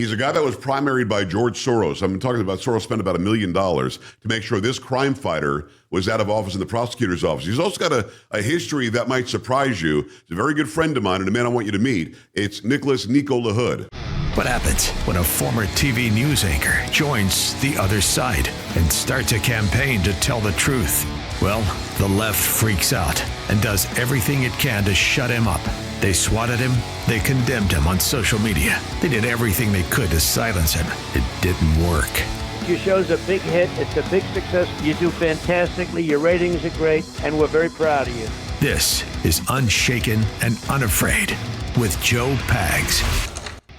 He's a guy that was primaried by George Soros. I'm talking about Soros spent about $1 million to make sure this crime fighter was out of office in the prosecutor's office. He's also got a history that might surprise you. He's a very good friend of mine and a man I want you to meet. It's Nico LaHood. What happens when a former TV news anchor joins the other side and starts a campaign to tell the truth? Well, the left freaks out and does everything it can to shut him up. They swatted him. They condemned him on social media. They did everything they could to silence him. It didn't work. Your show's a big hit. It's a big success. You do fantastically. Your ratings are great, and we're very proud of you. This is Unshaken and Unafraid with Joe Pags.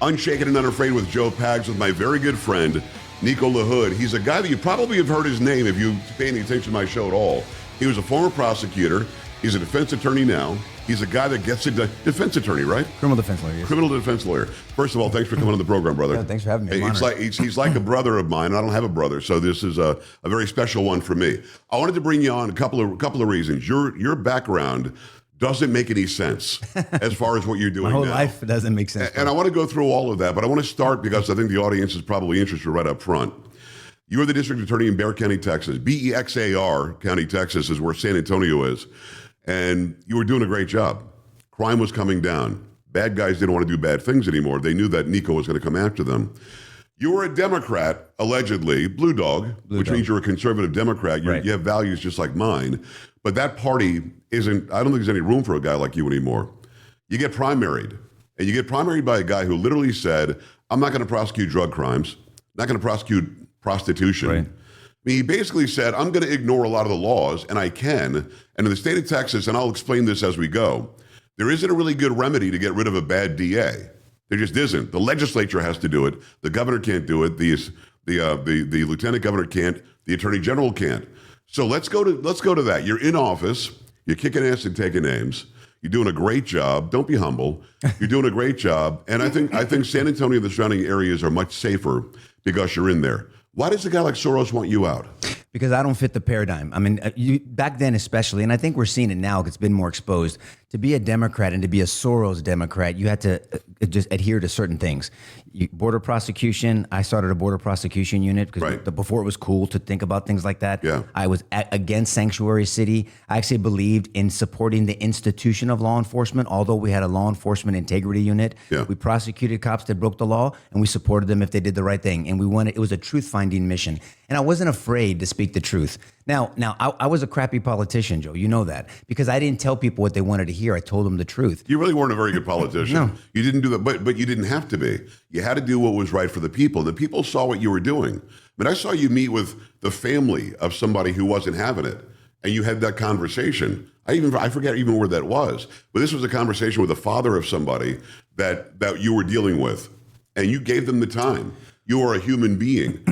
Unshaken and Unafraid with Joe Pags with my very good friend, Nico LaHood. He's a guy that you probably have heard his name if you pay any attention to my show at all. He was a former prosecutor. He's a defense attorney now. He's a guy that gets it done. Defense attorney, right? Criminal defense lawyer. Yes. Criminal defense lawyer. First of all, thanks for coming on the program, brother. Yeah, thanks for having me. He's like a brother of mine. I don't have a brother, so this is a very special one for me. I wanted to bring you on a couple of reasons. Your background doesn't make any sense as far as what you're doing My whole now. life doesn't make sense. And I want to go through all of that, but I want to start because I think the audience is probably interested right up front. You are the district attorney in Bexar County, Texas. Bexar County, Texas is where San Antonio is. And you were doing a great job. Crime was coming down. Bad guys didn't want to do bad things anymore. They knew that Nico was going to come after them. You were a Democrat, allegedly, blue dog, which means you're a conservative Democrat. Right. You have values just like mine. But that party isn't, I don't think there's any room for a guy like you anymore. You get primaried. And you get primaried by a guy who literally said, I'm not going to prosecute drug crimes, not going to prosecute prostitution. Right. I mean, he basically said, I'm going to ignore a lot of the laws, and I can. And in the state of Texas, and I'll explain this as we go, there isn't a really good remedy to get rid of a bad DA. There just isn't. The legislature has to do it. The governor can't do it. The lieutenant governor can't. The attorney general can't. So let's go to that. You're in office. You're kicking ass and taking names. You're doing a great job. Don't be humble. You're doing a great job. And I think San Antonio and the surrounding areas are much safer because you're in there. Why does a guy like Soros want you out? Because I don't fit the paradigm. I mean, back then especially, and I think we're seeing it now, it's been more exposed. To be a Democrat and to be a Soros Democrat, you had to just adhere to certain things. Border prosecution, I started a border prosecution unit because before it was cool to think about things like that. Yeah. I was against sanctuary city. I actually believed in supporting the institution of law enforcement, although we had a law enforcement integrity unit. Yeah. We prosecuted cops that broke the law, and we supported them if they did the right thing. And it was a truth-finding mission. And I wasn't afraid to speak the truth. Now, I was a crappy politician, Joe. You know that. Because I didn't tell people what they wanted to hear. I told them the truth. You really weren't a very good politician. No. You didn't do that, but you didn't have to be. You had to do what was right for the people. The people saw what you were doing. I mean, I saw you meet with the family of somebody who wasn't having it, and you had that conversation. I forget even where that was, but this was a conversation with the father of somebody that you were dealing with, and you gave them the time. You are a human being.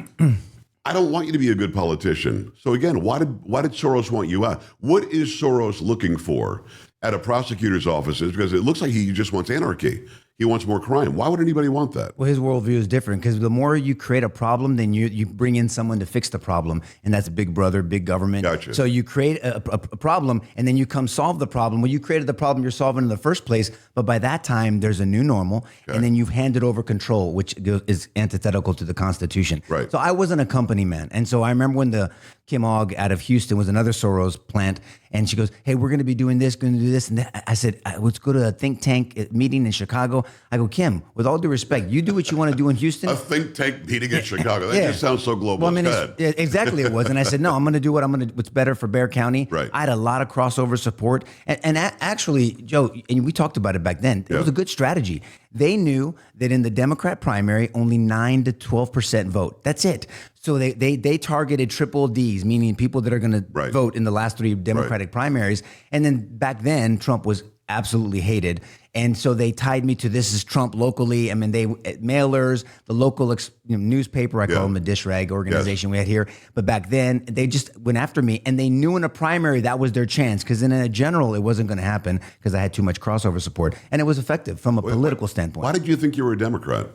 I don't want you to be a good politician. So again, why did Soros want you out? What is Soros looking for at a prosecutor's offices? Because it looks like he just wants anarchy. He wants more crime. Why would anybody want that? Well, his worldview is different because the more you create a problem, then you bring in someone to fix the problem. And that's big brother, big government. Gotcha. So you create a problem and then you come solve the problem. Well, you created the problem you're solving in the first place. But by that time, there's a new normal. Okay. And then you've handed over control, which is antithetical to the Constitution. Right. So I wasn't a company man. And so I remember when the Kim Ogg out of Houston was another Soros plant. And she goes, hey, we're going to be doing this, going to do this. And I said, let's go to a think tank meeting in Chicago. I go, Kim, with all due respect, you do what you want to do in Houston. A think tank meeting in Chicago. That just sounds so global. Well, I mean, exactly it was. And I said, no, I'm going to do what's better for Bexar County. Right. I had a lot of crossover support. And actually, Joe, and we talked about it back then, it was a good strategy. They knew that in the Democrat primary, only 9 to 12% vote. That's it. So they targeted triple Ds, meaning people that are going to vote in the last 3 Democratic primaries. And then back then, Trump was absolutely hated. And so they tied me to this is Trump locally. I mean, mailers, the local newspaper, I call them the dish rag organization we had here. But back then, they just went after me. And they knew in a primary that was their chance. Because in a general, it wasn't going to happen because I had too much crossover support. And it was effective from a political standpoint. Why did you think you were a Democrat?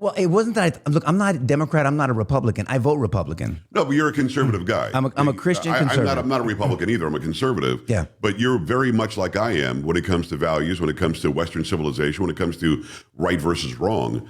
Well, it wasn't that. I'm not a Democrat. I'm not a Republican. I vote Republican. No, but you're a conservative guy. I'm a Christian conservative. I'm not a Republican either. I'm a conservative. Yeah. But you're very much like I am when it comes to values, when it comes to Western civilization, when it comes to right versus wrong.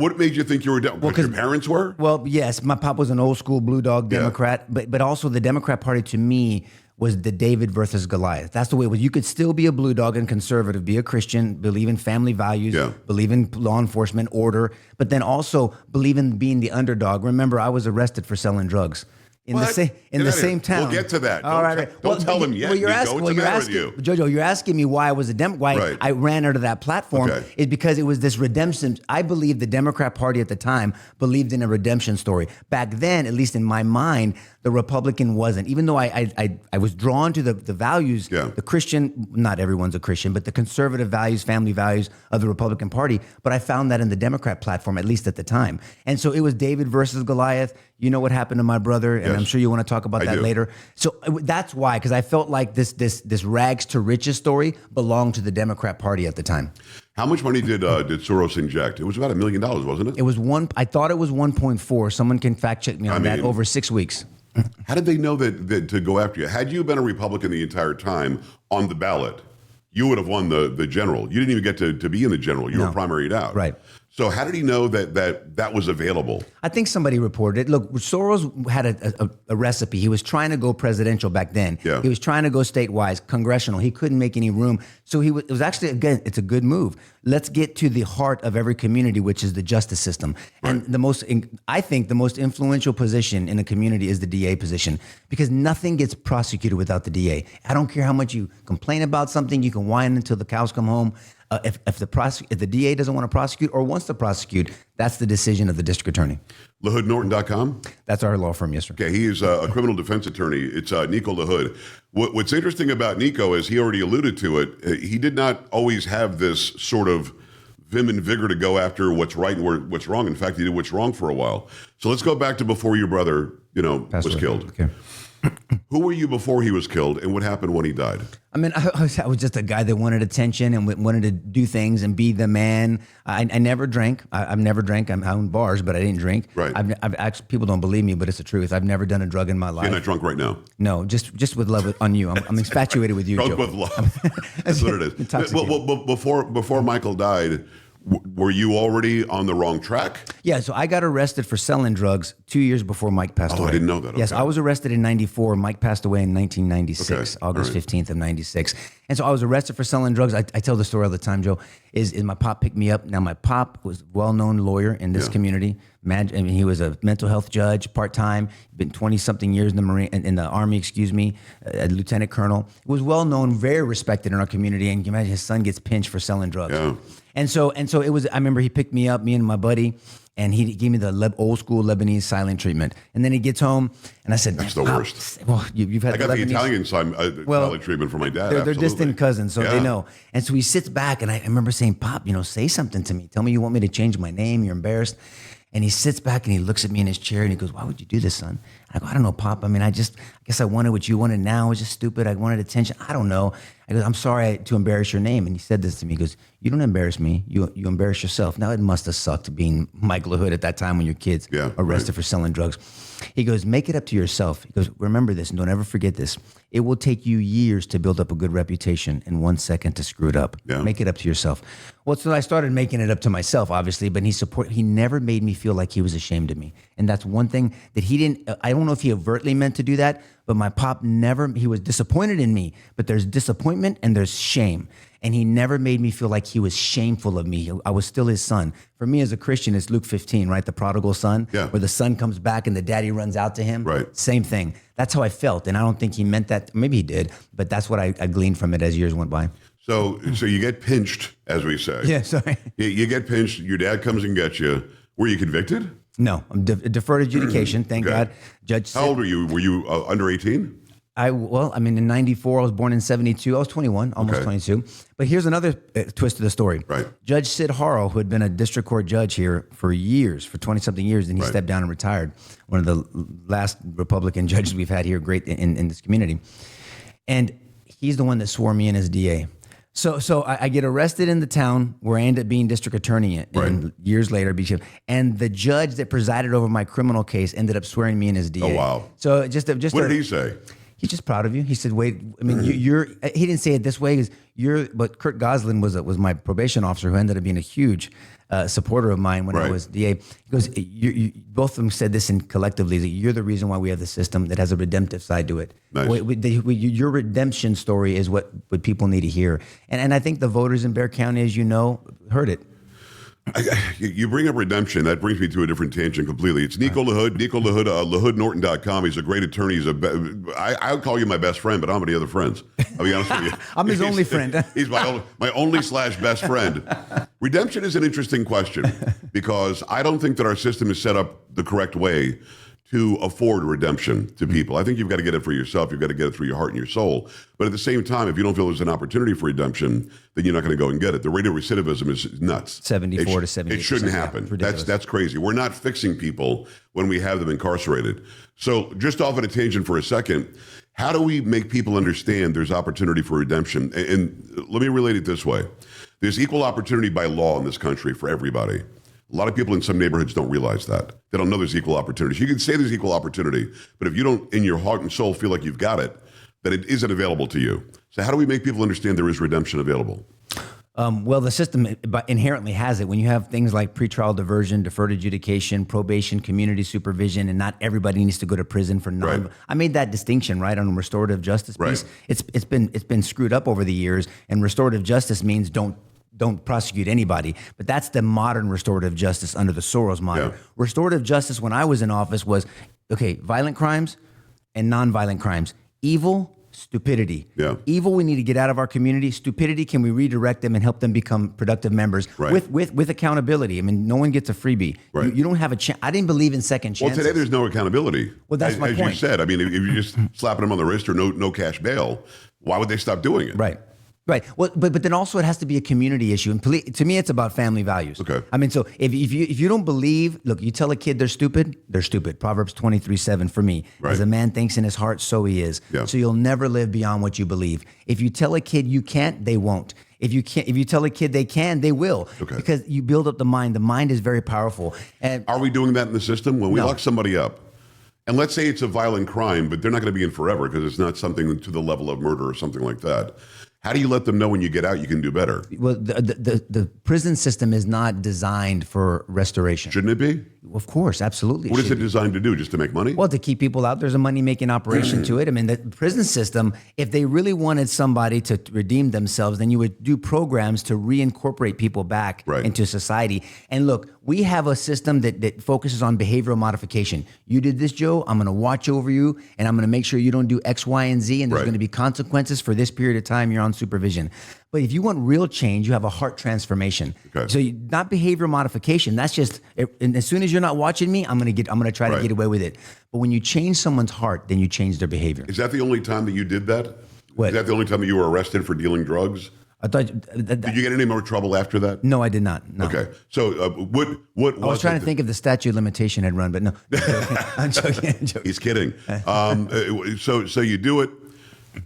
What made you think you were Democrat? Because your parents were? Well, yes, my pop was an old school blue dog Democrat, but also the Democrat Party to me was the David versus Goliath. That's the way it was. You could still be a blue dog and conservative, be a Christian, believe in family values, believe in law enforcement, order, but then also believe in being the underdog. Remember, I was arrested for selling drugs. In the same town. We'll get to that. All right. Don't tell them yet. Well, you're asking, Jojo, you're asking me why I was a why I ran under that platform is because it was this redemption. I believe the Democrat Party at the time believed in a redemption story. Back then, at least in my mind, the Republican wasn't. Even though I was drawn to the values, the Christian, not everyone's a Christian, but the conservative values, family values of the Republican Party. But I found that in the Democrat platform, at least at the time. And so it was David versus Goliath. You know what happened to my brother, and I'm sure you want to talk about that later. So that's why, because I felt like this rags to riches story belonged to the Democrat Party at the time. How much money did Soros inject? It was about $1 million, wasn't it? It was I thought it was 1.4. Someone can fact check me on that. Over 6 weeks. How did they know that to go after you? Had you been a Republican the entire time on the ballot, you would have won the general. You didn't even get to be in the general. You were primaried out. Right. So how did he know that was available? I think somebody reported it. Look, Soros had a recipe. He was trying to go presidential back then. Yeah. He was trying to go statewide, congressional. He couldn't make any room. So it was actually, again, it's a good move. Let's get to the heart of every community, which is the justice system. Right. And I think the most influential position in a community is the DA position, because nothing gets prosecuted without the DA. I don't care how much you complain about something. You can whine until the cows come home. If the DA doesn't want to prosecute or wants to prosecute, that's the decision of the district attorney. LaHoodNorton.com? That's our law firm, yes, sir. Okay, he is a criminal defense attorney. It's Nico LaHood. What's interesting about Nico is he already alluded to it. He did not always have this sort of vim and vigor to go after what's right and what's wrong. In fact, he did what's wrong for a while. So let's go back to before your brother, was killed. Okay. Who were you before he was killed, and what happened when he died? I mean, I was just a guy that wanted attention and wanted to do things and be the man. I never drank. I've never drank. I own bars, but I didn't drink. Right. I've actually, people don't believe me, but it's the truth. I've never done a drug in my life. You're not drunk right now? No, just with love on you. I'm infatuated with you, Drunk Joe. with love. That's what it is. Well, before Michael died, were you already on the wrong track? Yeah, so I got arrested for selling drugs 2 years before Mike passed away. I didn't know that. Yes, Okay. I was arrested in 94. Mike passed away in 1996, Okay. August Right. 15th of 96. And so I was arrested for selling drugs. I tell the story all the time, Joe, is my pop picked me up. Now, my pop was a well-known lawyer in this community. He was a mental health judge, part-time, been 20-something years in the Army, a lieutenant colonel. Was well-known, very respected in our community. And you imagine his son gets pinched for selling drugs. Yeah. And so it was, I remember he picked me up, me and my buddy, and he gave me the old school Lebanese silent treatment. And then he gets home, and I said, "That's the worst." Well, you've had I got the Italian silent treatment for my dad. They're distant cousins, so they know. And so he sits back, and I remember saying, "Pop, say something to me. Tell me you want me to change my name. You're embarrassed." And he sits back and he looks at me in his chair and he goes, "Why would you do this, son?" I go, "I don't know, Pop. I mean, I guess I wanted what you wanted now. It was just stupid. I wanted attention. I don't know." I go, "I'm sorry to embarrass your name." And he said this to me. He goes, "You don't embarrass me. You embarrass yourself." Now, it must have sucked being Mike LaHood at that time when your kid's arrested for selling drugs. He goes, "Make it up to yourself." He goes, "Remember this and don't ever forget this. It will take you years to build up a good reputation and 1 second to screw it up. Yeah. Make it up to yourself." Well, so I started making it up to myself, obviously, but he never made me feel like he was ashamed of me. And that's one thing that he didn't, I don't know if he overtly meant to do that, but my pop he was disappointed in me, but there's disappointment and there's shame. And he never made me feel like he was shameful of me. I was still his son. For me as a Christian, it's Luke 15, right? The prodigal son, where the son comes back and the daddy runs out to him. Right. Same thing. That's how I felt. And I don't think he meant that. Maybe he did, but that's what I gleaned from it as years went by. So you get pinched, as we say. Yeah, sorry. You get pinched. Your dad comes and gets you. Were you convicted? No, I'm deferred adjudication. Thank God. Judge. How old were you? Were you under 18? In 94, I was born in 72. I was 21, almost 22. But here's another twist to the story. Right. Judge Sid Harrell, who had been a district court judge here for years, for 20-something years, and he stepped down and retired. One of the last Republican judges we've had here, great in this community. And he's the one that swore me in as DA. So I get arrested in the town where I end up being district attorney and years later. And the judge that presided over my criminal case ended up swearing me in as DA. Oh, wow. So what did he say? He's just proud of you. He said, "Wait, I mean, you're." He didn't say it this way. But Kurt Goslin was my probation officer who ended up being a huge supporter of mine when I was DA. He goes, both of them said this collectively, that you're the reason why we have the system that has a redemptive side to it. Nice. Your redemption story is what people need to hear, and I think the voters in Bexar County, as you know, heard it. You bring up redemption. That brings me to a different tangent completely. It's Nico LaHood. Nico LaHood, LaHoodNorton.com. He's a great attorney. I would call you my best friend, but I don't have any other friends. I'll be honest with you. I'm his only friend. He's my only/best friend. Redemption is an interesting question because I don't think that our system is set up the correct way to afford redemption to people. I think you've got to get it for yourself. You've got to get it through your heart and your soul. But at the same time, if you don't feel there's an opportunity for redemption, then you're not going to go and get it. The rate of recidivism is nuts. 74 to 78%. It shouldn't happen. That's crazy. We're not fixing people when we have them incarcerated. So just off on a tangent for a second, how do we make people understand there's opportunity for redemption? And let me relate it this way. There's equal opportunity by law in this country for everybody. A lot of people in some neighborhoods don't realize that. They don't know there's equal opportunity. You can say there's equal opportunity, but if you don't, in your heart and soul, feel like you've got it, that it isn't available to you. So how do we make people understand there is redemption available? Well, the system inherently has it. When you have things like pretrial diversion, deferred adjudication, probation, community supervision, and not everybody needs to go to prison for non. Right. I made that distinction, right, on restorative justice piece. Right. It's been screwed up over the years, and restorative justice means don't prosecute anybody. But that's the modern restorative justice under the Soros model. Yeah. Restorative justice when I was in office was, okay, violent crimes and nonviolent crimes. Evil, stupidity. Yeah. Evil, we need to get out of our community. Stupidity, can we redirect them and help them become productive members with accountability? I mean, no one gets a freebie. Right. You don't have a chance. I didn't believe in second chances. Well, today there's no accountability. Well, that's my point. As you said, I mean, if you're just slapping them on the wrist or no cash bail, why would they stop doing it? Right. Right. Well, but then also it has to be a community issue. And to me, it's about family values. Okay. I mean, so if you don't believe, look, you tell a kid they're stupid. Proverbs 23:7 for me. Right. As a man thinks in his heart, so he is. Yeah. So you'll never live beyond what you believe. If you tell a kid you can't, they won't. If you tell a kid they can, they will. Okay. Because you build up the mind. The mind is very powerful. And Are we doing that in the system? When we No. lock somebody up, and let's say it's a violent crime, but they're not going to be in forever because it's not something to the level of murder or something like that. How do you let them know when you get out you can do better? well, the prison system is not designed for restoration. Shouldn't it be? Of course, absolutely. What is should it be. designed to do? Just to make money? Well, to keep people out, there's a money-making operation to it. I mean, the prison system, if they really wanted somebody to redeem themselves, then you would do programs to reincorporate people back into society. And look, we have a system that focuses on behavioral modification. You did this, Joe, I'm going to watch over you, and I'm going to make sure you don't do X, Y, and Z, and there's going to be consequences for this period of time you're on supervision. But if you want real change, you have a heart transformation. Okay. So not behavioral modification. That's just, and as soon as you're not watching me, I'm going to try to get away with it. But when you change someone's heart, then you change their behavior. Is that the only time that you did that? What? Is that the only time that you were arrested for dealing drugs? I thought. Did you get any more trouble after that? No, I did not. No. Okay. So what I was trying to think if the statute of limitation had run, but no. I'm joking. He's kidding. So you do it,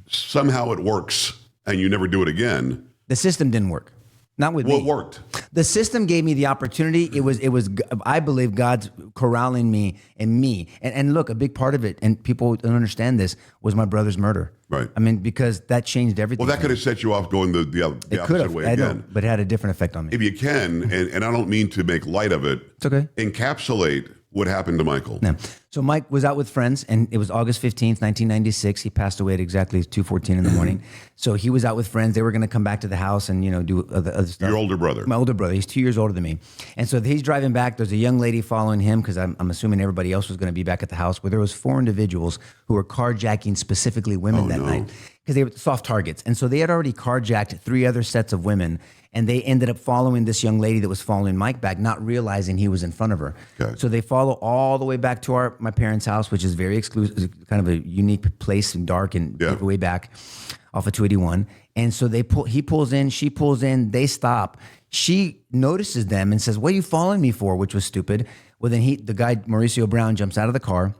somehow it works, and you never do it again. The system didn't work. Not with me. What worked? The system gave me the opportunity. It was. I believe God's corralling me and me. And look, a big part of it, and people don't understand this, was my brother's murder. Right. I mean, because that changed everything. Well, that could have set you off going the opposite way I know, again. but it had a different effect on me. If you can, and I don't mean to make light of it, It's okay. encapsulate what happened to Michael. Yeah. So Mike was out with friends, and it was August 15th, 1996. He passed away at exactly 2:14 in the morning. So he was out with friends. They were going to come back to the house and do other stuff. Your older brother. My older brother. He's 2 years older than me. And so he's driving back. There's a young lady following him because I'm assuming everybody else was going to be back at the house. Where there was 4 individuals who were carjacking specifically women that night because they were soft targets. And so they had already carjacked 3 other sets of women. And they ended up following this young lady that was following Mike back, not realizing he was in front of her. Okay. So they follow all the way back to my parents' house, which is very exclusive, kind of a unique place and dark and way back off of 281. And so he pulls in, she pulls in, they stop. She notices them and says, "What are you following me for?" Which was stupid. Well, then the guy, Mauricio Brown, jumps out of the car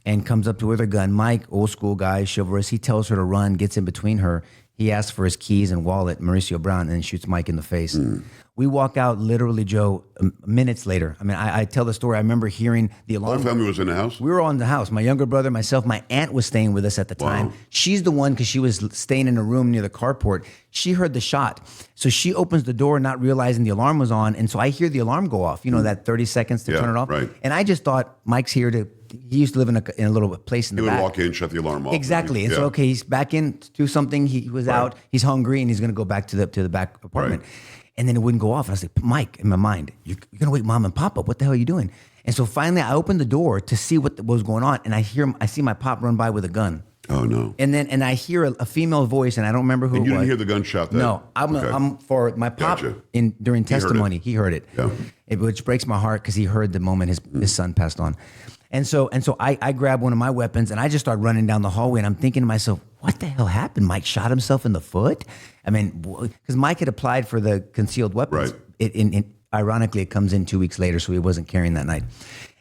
and comes up to her with a gun. Mike, old school guy, chivalrous, he tells her to run, gets in between her. He asks for his keys and wallet, Mauricio Brown, and then shoots Mike in the face. We walk out literally, Joe, minutes later. I mean, I tell the story. I remember hearing the The whole alarm. family was in the house? We were all in the house. My younger brother, myself, my aunt was staying with us at the time. She's the one, because she was staying in a room near the carport. She heard the shot. So she opens the door not realizing the alarm was on. And so I hear the alarm go off, that 30 seconds to turn it off. Right. And I just thought, Mike's here he used to live in a little place in the back. He would walk in, shut the alarm off. Exactly. And so, okay, he's back in to do something. He was out. He's hungry, and he's going to go back to the back apartment. Right. And then it wouldn't go off. And I was like, Mike, in my mind, you're going to wake Mom and Pop up. What the hell are you doing? And so finally, I opened the door to see what was going on, and I see my pop run by with a gun. Oh no! And I hear a female voice, and I don't remember who And it you was. didn't hear the gunshot then? No, I'm for my pop Gotcha. during testimony. He heard it, Yeah. Which breaks my heart because he heard the moment his son passed on. And so I grabbed one of my weapons and I just started running down the hallway, and I'm thinking to myself, what the hell happened? Mike shot himself in the foot? I mean, because Mike had applied for the concealed weapons. Right. Ironically, it comes in 2 weeks later, so he wasn't carrying that night.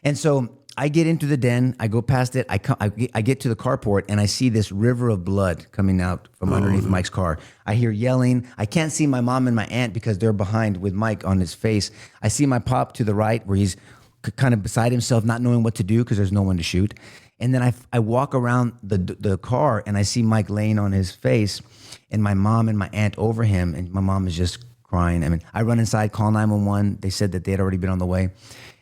And so I get into the den, I go past it, I get to the carport, and I see this river of blood coming out from underneath Mike's car. I hear yelling. I can't see my mom and my aunt because they're behind with Mike on his face. I see my pop to the right where he's kind of beside himself, not knowing what to do because there's no one to shoot. And then I walk around the car, and I see Mike laying on his face, and my mom and my aunt over him, and my mom is just crying. I mean, I run inside, call 911. They said that they had already been on the way.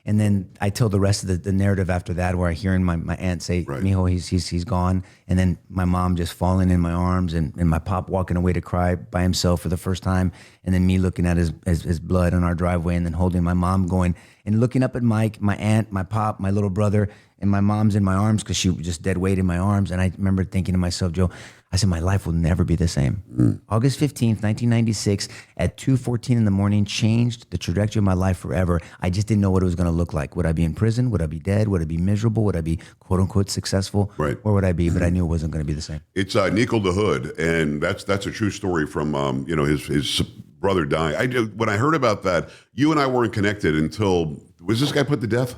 And then I tell the rest of the narrative after that, where I hear my aunt say, Right. Mijo, he's gone. And then my mom just falling in my arms, and my pop walking away to cry by himself for the first time. And then me looking at his blood on our driveway, and then holding my mom going and looking up at Mike, my aunt, my pop, my little brother, and my mom's in my arms because she was just dead weight in my arms. And I remember thinking to myself, Joe, I said, my life will never be the same. August 15th, 1996, at 2:14 in the morning, changed the trajectory of my life forever. I just didn't know what it was going to look like. Would I be in prison? Would I be dead? Would I be miserable? Would I be quote unquote successful? Right. Where would I be? But I knew it wasn't going to be the same. It's Nico LaHood, and that's a true story from his brother dying. When I heard about that, you and I weren't connected until, was this guy put to death?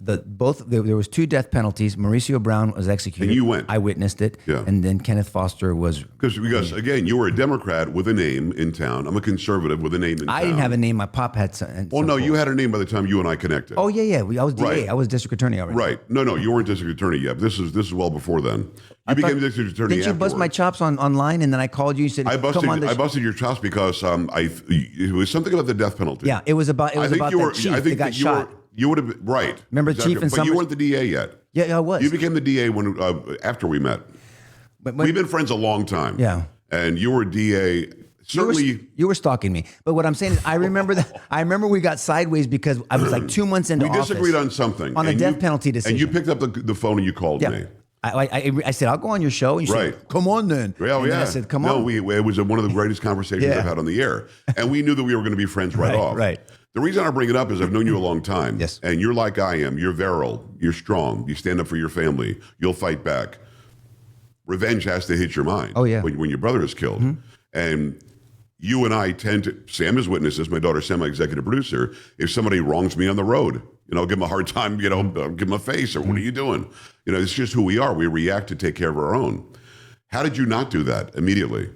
There was 2 death penalties. Mauricio Brown was executed. And you went. I witnessed it. Yeah. And then Kenneth Foster was. Because again, you were a Democrat with a name in town. I'm a conservative with a name in town. I didn't have a name. My pop had some. Well, no, you had a name by the time you and I connected. Oh yeah. I was DA. Right. I was district attorney already. Right. No, you weren't district attorney yet. This is well before then. You became district attorney. Didn't you bust my afterwards. chops online, and then I called you? You said, I "Come on." I busted your chops because it was something about the death penalty. Yeah, it was about that chief that got shot. You would have been right. Remember exactly. Chief and but Summers? you weren't the DA yet. Yeah, I was. You became the DA when after we met. But We've been friends a long time. Yeah. And you were DA. Certainly. You were stalking me. But what I'm saying is, I remember that. I remember we got sideways because I was like 2 months into We office. disagreed on something. On a death penalty decision. And you picked up the phone and you called me. I said, I'll go on your show. And you Right. said, come on then. Well, And then yeah. I said, come no, on. it was one of the greatest conversations Yeah. I've had on the air. And we knew that we were going to be friends right off. Right. The reason I bring it up is I've known you a long time. Yes. And you're like I am. You're virile. You're strong. You stand up for your family. You'll fight back. Revenge has to hit your mind. Oh, yeah. When your brother is killed. And you and I tend to, Sam has witnessed this, my daughter Sam, my executive producer, if somebody wrongs me on the road, give them a hard time, give them a face, or what are you doing? It's just who we are. We react to take care of our own. How did you not do that immediately?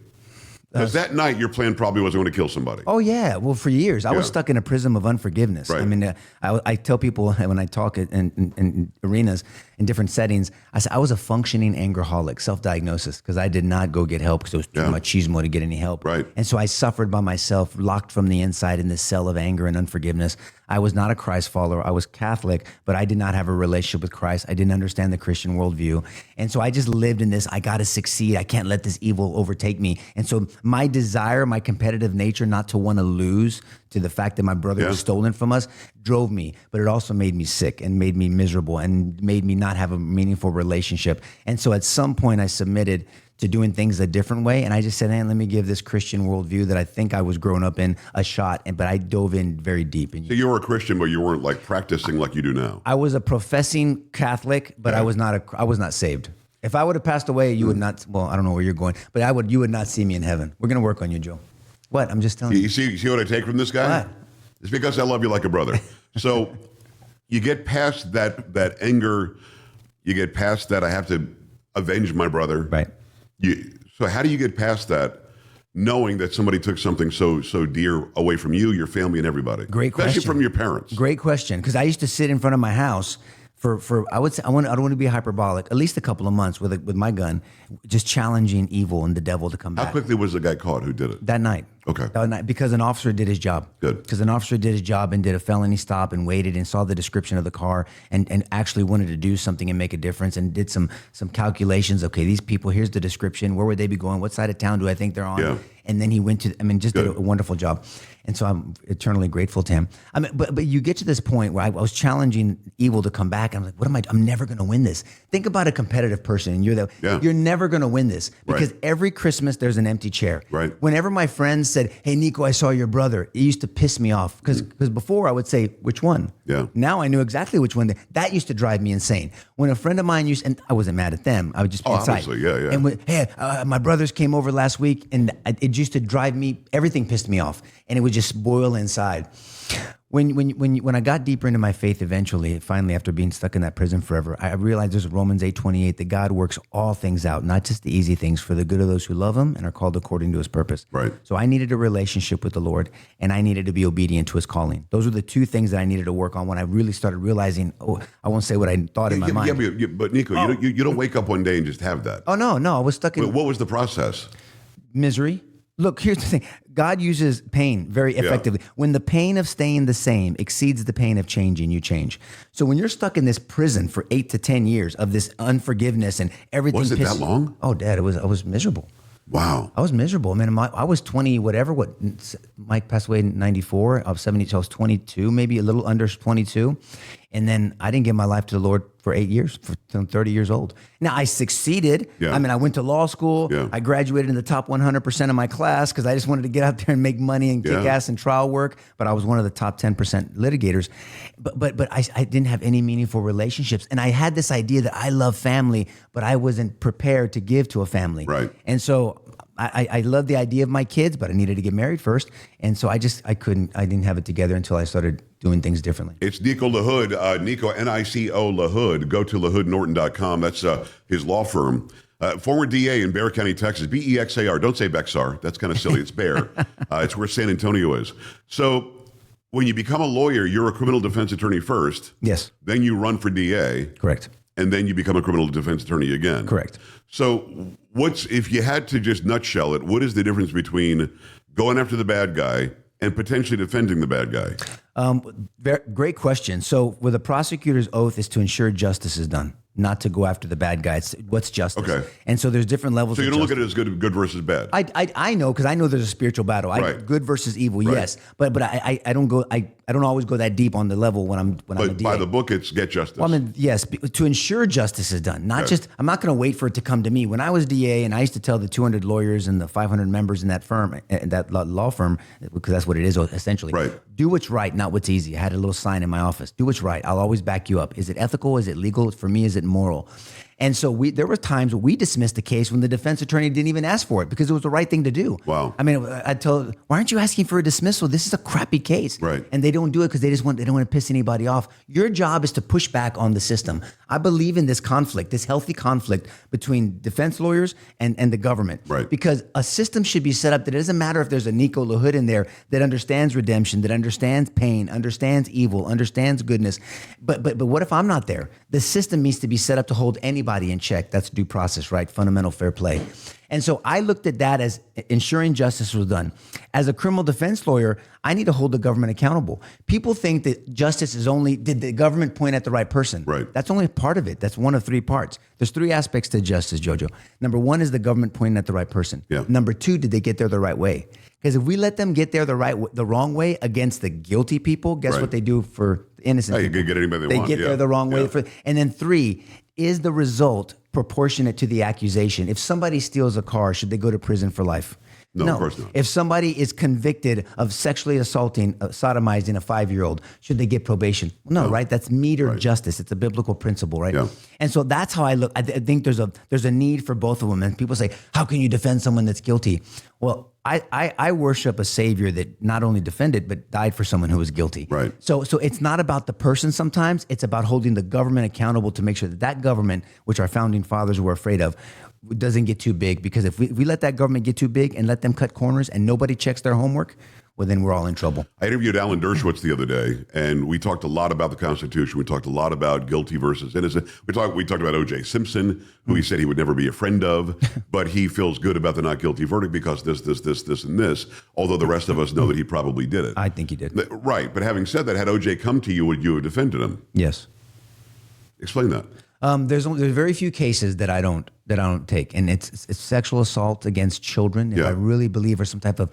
Because that night, your plan probably wasn't going to kill somebody. Oh, yeah. Well, for years, I was stuck in a prism of unforgiveness. Right. I mean, I tell people when I talk in arenas, in different settings, I say I was a functioning angerholic, self-diagnosis, because I did not go get help because there was too much machismo to get any help. Right. And so I suffered by myself, locked from the inside in this cell of anger and unforgiveness. I was not a Christ follower. I was Catholic, but I did not have a relationship with Christ. I didn't understand the Christian worldview. And so I just lived in this, I got to succeed. I can't let this evil overtake me. And so my desire, my competitive nature not to want to lose to the fact that my brother was stolen from us drove me, but it also made me sick and made me miserable and made me not have a meaningful relationship. And so at some point I submitted to doing things a different way. And I just said, hey, let me give this Christian worldview that I think I was growing up in a shot. But I dove in very deep. So you were a Christian, but you weren't like practicing like you do now. I was a professing Catholic, but I was not saved. If I would have passed away, you would not, well, I don't know where you're going, but you would not see me in heaven. We're going to work on you, Joe. What? I'm just telling you. You see what I take from this guy? What? It's because I love you like a brother. So you get past that anger. You get past that I have to avenge my brother. Right. So how do you get past that knowing that somebody took something so dear away from you, your family, and everybody? Great question. Especially from your parents. Great question. Because I used to sit in front of my house for I would say I don't want to be hyperbolic, at least a couple of months with my gun, just challenging evil and the devil to come back. How quickly was the guy caught? Who did it? That night. Okay. That night, because an officer did his job. Good. Because an officer did his job and did a felony stop and waited and saw the description of the car and actually wanted to do something and make a difference and did some calculations. Okay, these people, here's the description. Where would they be going? What side of town do I think they're on? Yeah. And then he went to, just did a wonderful job. And so I'm eternally grateful to him. But you get to this point where I was challenging evil to come back. I'm like, I'm never going to win this. Think about a competitive person and you're never going to win this because every Christmas there's an empty chair. Right. Whenever my friends said, hey, Nico, I saw your brother, it used to piss me off because before I would say, which one? Yeah. Now I knew exactly which one. That used to drive me insane. When a friend of mine and I wasn't mad at them, I would just be inside. Obviously, yeah. And hey, my brothers came over last week and it used to drive me, everything pissed me off and it would just boil inside. When I got deeper into my faith eventually, finally after being stuck in that prison forever, I realized there's Romans 8:28 that God works all things out, not just the easy things, for the good of those who love him and are called according to his purpose. Right. So I needed a relationship with the Lord and I needed to be obedient to his calling. Those were the two things that I needed to work on when I really started realizing, I won't say what I thought in my mind. But Nico, you don't wake up one day and just have that. Oh, no, I was stuck in What was the process? misery. Look, here's the thing. God uses pain very effectively. Yeah. When the pain of staying the same exceeds the pain of changing, you change. So when you're stuck in this prison for 8 to 10 years of this unforgiveness and everything. Was it that long? Oh, Dad, I was miserable. Wow. I was miserable. I mean, I was 20, whatever. Mike passed away in 94. I was 70, so I was 22, maybe a little under 22. And then I didn't give my life to the Lord for 8 years, until 30 years old. Now, I succeeded. Yeah. I mean, I went to law school. Yeah. I graduated in the top 100% of my class because I just wanted to get out there and make money and kick ass in trial work. But I was one of the top 10% litigators. But I didn't have any meaningful relationships. And I had this idea that I love family, but I wasn't prepared to give to a family. Right. And so I love the idea of my kids, but I needed to get married first. And so I didn't have it together until I started doing things differently. It's Nico LaHood, Nico, Nico LaHood. Go to LaHoodNorton.com. That's his law firm. Former DA in Bexar County, Texas, Bexar. Don't say Bexar. That's kind of silly. It's Bear. It's where San Antonio is. So when you become a lawyer, you're a criminal defense attorney first. Yes. Then you run for DA. Correct. And then you become a criminal defense attorney again. Correct. So if you had to just nutshell it, what is the difference between going after the bad guy and potentially defending the bad guy? Great question. So with a prosecutor's oath is to ensure justice is done, not to go after the bad guys. What's justice? Okay. And so there's different levels. So you of don't justice. look at it as good versus bad. I know because I know there's a spiritual battle. Right. Good versus evil, Right. yes. But I don't go. I don't always go that deep on the level when I'm a DA. By the book, it's get justice. Well, I mean, yes, to ensure justice is done. Not just, I'm not going to wait for it to come to me. When I was DA and I used to tell the 200 lawyers and the 500 members in that firm, that law firm, because that's what it is essentially. Right. Do what's right, not what's easy. I had a little sign in my office. Do what's right. I'll always back you up. Is it ethical? Is it legal? For me, is it moral? And so there were times we dismissed the case when the defense attorney didn't even ask for it because it was the right thing to do. Wow. I mean, I'd tell, why aren't you asking for a dismissal? This is a crappy case. Right. And they don't do it because they don't want to piss anybody off. Your job is to push back on the system. I believe in this conflict, this healthy conflict between defense lawyers and the government. Right. Because a system should be set up that it doesn't matter if there's a Nico LaHood in there that understands redemption, that understands pain, understands evil, understands goodness. But what if I'm not there? The system needs to be set up to hold anybody in check. That's due process, right? Fundamental fair play. And so I looked at that as ensuring justice was done. As a criminal defense lawyer, I need to hold the government accountable. People think that justice is only, did the government point at the right person? Right. That's only part of it. That's one of 3 parts. There's 3 aspects to justice, Jojo. Number 1 is the government pointing at the right person. Yeah. Number 2, did they get there the right way? Because if we let them get there the wrong way against the guilty people, guess what they do for innocent people? You can get anybody They want. get there the wrong way. And then 3, is the result proportionate to the accusation? If somebody steals a car, should they go to prison for life? No, of course not. If somebody is convicted of sexually sodomizing a 5-year-old, should they get probation? No, right? That's metered justice. It's a biblical principle, right? Yeah. And so that's how I look. I think there's a need for both of them. And people say, how can you defend someone that's guilty? Well, I worship a Savior that not only defended, but died for someone who was guilty. Right. So it's not about the person sometimes. It's about holding the government accountable to make sure that government, which our founding fathers were afraid of, doesn't get too big, because if we let that government get too big and let them cut corners and nobody checks their homework, well, then we're all in trouble. I interviewed Alan Dershowitz the other day, and we talked a lot about the Constitution. We talked a lot about guilty versus innocent. We talked about O.J. Simpson, who he said he would never be a friend of, but he feels good about the not guilty verdict because this, and this, although the rest of us know that he probably did it. I think he did. Right, but having said that, had O.J. come to you, would you have defended him? Yes. Explain that. There's very few cases that I don't take, and it's sexual assault against children. If I really believe, or some type of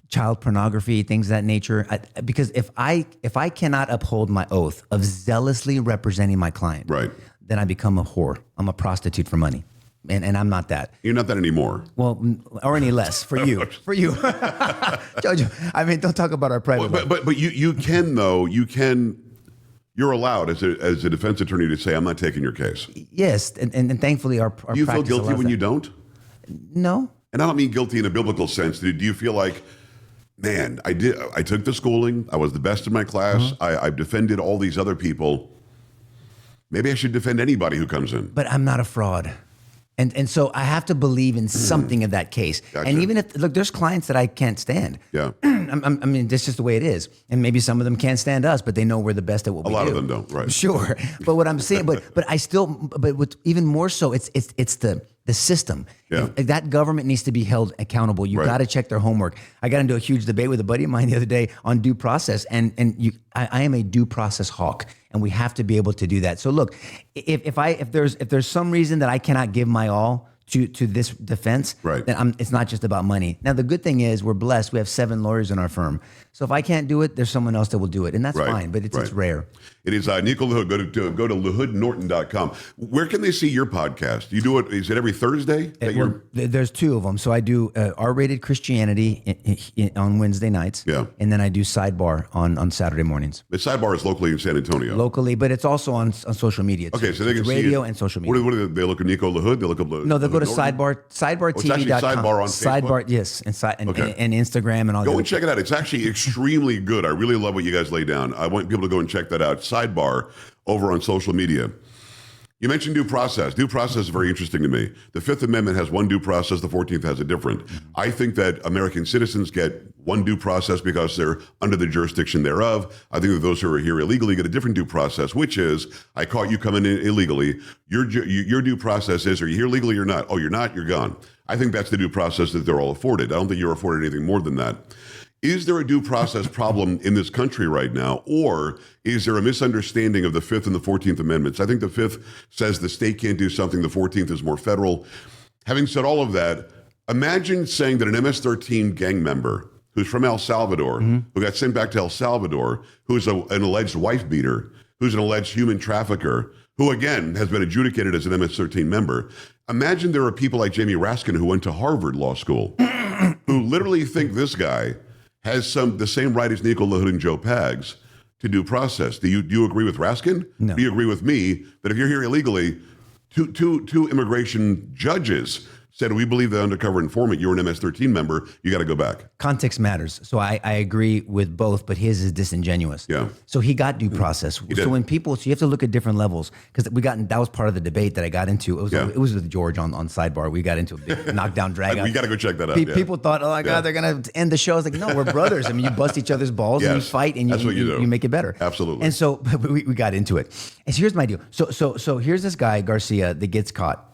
child pornography, things of that nature. Because if I cannot uphold my oath of zealously representing my client, right, then I become a whore. I'm a prostitute for money. And I'm not that. You're not that anymore. Well, or any less for you. For you. Jojo, I mean, don't talk about our private life. But you can, though, you're allowed as a defense attorney to say, I'm not taking your case. Yes, and thankfully our do you feel guilty when you don't? No. And I don't mean guilty in a biblical sense. Do you feel like, man, I took the schooling, I was the best in my class, I've defended all these other people. Maybe I should defend anybody who comes in. But I'm not a fraud. And so I have to believe in something of that case. Gotcha. And even if, look, there's clients that I can't stand. Yeah. I mean, that's just the way it is. And maybe some of them can't stand us, but they know we're the best at what we do. A lot of them don't, right. Sure. But what I'm saying, but what's even more so, it's the system. Yeah. If that government needs to be held accountable. You got to check their homework. I got into a huge debate with a buddy of mine the other day on due process, and I am a due process hawk, and we have to be able to do that. So look, if there's some reason that I cannot give my all to this defense, right, then it's not just about money. Now the good thing is we're blessed. We have 7 lawyers in our firm. So if I can't do it, there's someone else that will do it, and that's fine. But it's rare. It is Nico LaHood. Go to LaHoodNorton.com. Where can they see your podcast? You do it? Is it every Thursday? There's 2 of them. So I do R-rated Christianity on Wednesday nights. Yeah. And then I do Sidebar on Saturday mornings. The Sidebar is locally in San Antonio. Locally, but it's also on social media. Okay, so they can radio see and social media. What do they look at Nico LaHood? They look up. No, they'll go to sidebartv.com. It's actually Sidebar on Facebook? Sidebar, yes, and Instagram and all that. Go and check it out. It's actually extremely good. I really love what you guys lay down. I want people to go and check that out. Sidebar over on social media. You mentioned due process. Due process is very interesting to me. The Fifth Amendment has one due process. The 14th has a different. I think that American citizens get one due process because they're under the jurisdiction thereof. I think that those who are here illegally get a different due process, which is, I caught you coming in illegally. Your due process is, are you here legally or not? Oh, you're not? You're gone. I think that's the due process that they're all afforded. I don't think you're afforded anything more than that. Is there a due process problem in this country right now, or is there a misunderstanding of the 5th and the 14th Amendments? I think the 5th says the state can't do something. The 14th is more federal. Having said all of that, imagine saying that an MS-13 gang member who's from El Salvador, who got sent back to El Salvador, who's an alleged wife beater, who's an alleged human trafficker, who again has been adjudicated as an MS-13 member. Imagine there are people like Jamie Raskin who went to Harvard Law School, who literally think this guy has the same right as Nico LaHood and Joe Pags to due process. Do you agree with Raskin? No. Do you agree with me that if you're here illegally, two immigration judges said, we believe the undercover informant, you're an MS-13 member, you got to go back. Context matters. So I agree with both, but his is disingenuous. Yeah. So he got due process. So when people, so you have to look at different levels, because that was part of the debate that I got into. It was with George on Sidebar. We got into a big knockdown drag out. We got to go check that out. People thought, oh my God, they're going to end the show. I was like, no, we're brothers. I mean, you bust each other's balls and you fight and you make it better. Absolutely. And so we got into it. And so here's my deal. So here's this guy, Garcia, that gets caught.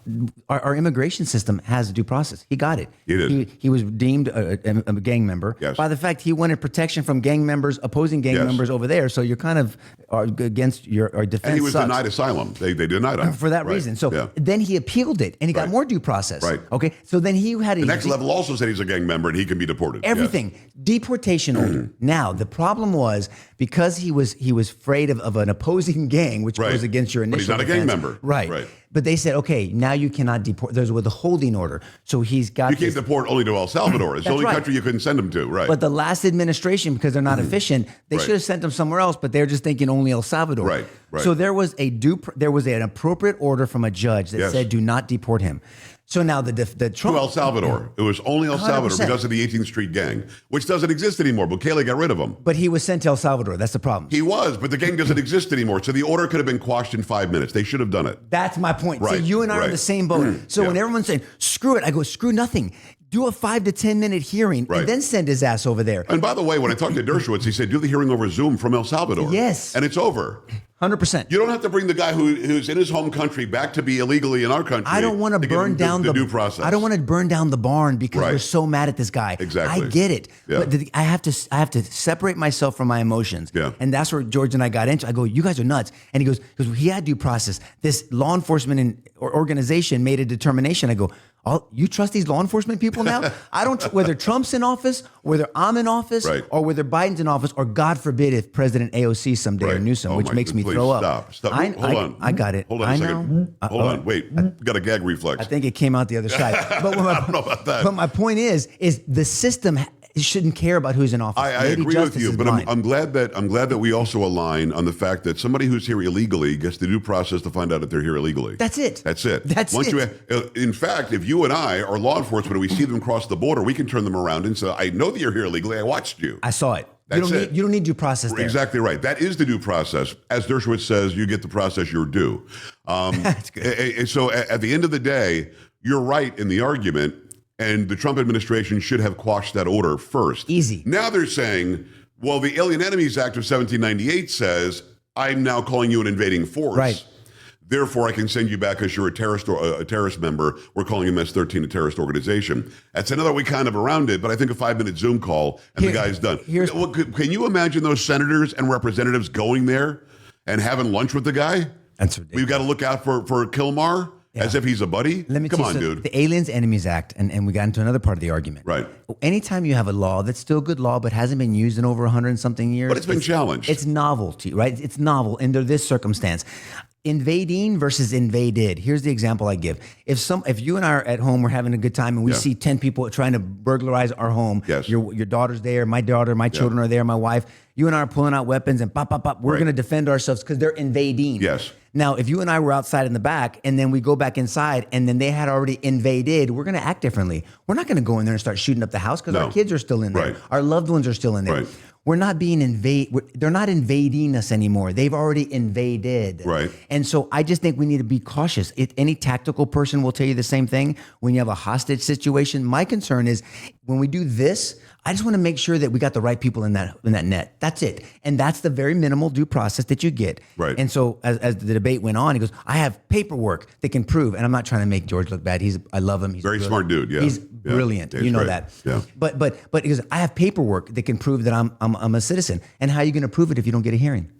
Our immigration system has due process. He got it. He did. He was deemed a gang member by the fact he wanted protection from gang members, opposing gang members over there. So you're kind of against your defense. And he was denied asylum. They denied him. For that reason. So then he appealed it and he got more due process. Right. Okay. So then he had the next level also said he's a gang member and he can be deported. Everything. Yes. Deportation order. Now, the problem was because he was afraid of an opposing gang, which goes against your initial But he's not defense. a gang member. Right. But they said, okay, now you cannot deport. There's a withholding order. So he's got. You can't deport only to El Salvador. It's the only country you couldn't send him to. Right. But the last administration, because they're not efficient, they should have sent him somewhere else. But they're just thinking only El Salvador. Right. So there was an appropriate order from a judge that said, do not deport him. So now the Trump To El Salvador. It was only El Salvador 100%. because of the 18th Street gang, which doesn't exist anymore. Bukele got rid of them. But he was sent to El Salvador. That's the problem. He was, but the gang doesn't exist anymore. So the order could have been quashed in 5 minutes. They should have done it. That's my point. Right, So you and I are in right. the same boat. So Yeah. when everyone's saying, screw it, I go, screw nothing. Do a 5 to 10 minute hearing Right. and then send his ass over there. And by the way, when I talked to Dershowitz, he said, do the hearing over Zoom from El Salvador. Yes. And it's over. 100%. You don't have to bring the guy who's in his home country back to be illegally in our country. I don't want to give burn him down the due process. I don't want to burn down the barn because Right. we're so mad at this guy. Exactly. I get it, Yeah. but I have to separate myself from my emotions. Yeah. And that's where George and I got into. I go, you guys are nuts. And he goes, he had due process. This law enforcement or organization made a determination. I go, you trust these law enforcement people now? I don't. Whether Trump's in office, whether I'm in office, Right. or whether Biden's in office, or God forbid if President AOC someday or Right. Newsom, Oh which my- makes me please throw up. Stop. Hold on. I got it. Hold on I a know. second. Hold on. Wait. Got a gag reflex. I think it came out the other side. But I don't know about that. But my point is the system shouldn't care about who's in office. I Lady agree Justice with you, is but blind. I'm glad that we also align on the fact that somebody who's here illegally gets the due process to find out if they're here illegally. That's it. That's it. That's it. In fact, if you and I are law enforcement and we see them cross the border, we can turn them around and say, "I know that you're here illegally. I watched you." I saw it. That's it. You don't need due process there. Exactly right. That is the due process. As Dershowitz says, you get the process you're due. That's good. So at the end of the day, you're right in the argument, and the Trump administration should have quashed that order first. Easy. Now they're saying, well, the Alien Enemies Act of 1798 says, I'm now calling you an invading force. Right. Therefore, I can send you back as you're a terrorist or a terrorist member. We're calling you MS-13 a terrorist organization. That's another way kind of around it, but I think a 5-minute Zoom call and the guy's done. Well, can you imagine those senators and representatives going there and having lunch with the guy? That's ridiculous. We've got to look out for Kilmar as if he's a buddy. Come on, dude. The Aliens Enemies Act, and we got into another part of the argument. Right. Anytime you have a law that's still good law but hasn't been used in over 100 and something years. But it's been challenged. It's novelty, right? It's novel under this circumstance. Invading versus invaded. Here's the example I give. If you and I are at home, we're having a good time, and we see 10 people trying to burglarize our home. Yes. Your daughter's there, my daughter, my children are there, my wife. You and I are pulling out weapons and pop, pop, pop. We're Right. going to defend ourselves because they're invading. Yes. Now, if you and I were outside in the back and then we go back inside and then they had already invaded, we're going to act differently. We're not going to go in there and start shooting up the house because No. our kids are still in there. Right. Our loved ones are still in there. Right. We're not being they're not invading us anymore. They've already invaded. Right. And so I just think we need to be cautious. Any tactical person will tell you the same thing. When you have a hostage situation, my concern is when we do this, I just want to make sure that we got the right people in that net. That's it. And that's the very minimal due process that you get. Right. And so as the debate went on, he goes, I have paperwork that can prove, and I'm not trying to make George look bad. I love him. He's Very brilliant. smart dude, yeah. He's Yeah. brilliant. Yeah, he's you know great. that. Yeah. But he goes, I have paperwork that can prove that I'm a citizen. And how are you going to prove it if you don't get a hearing?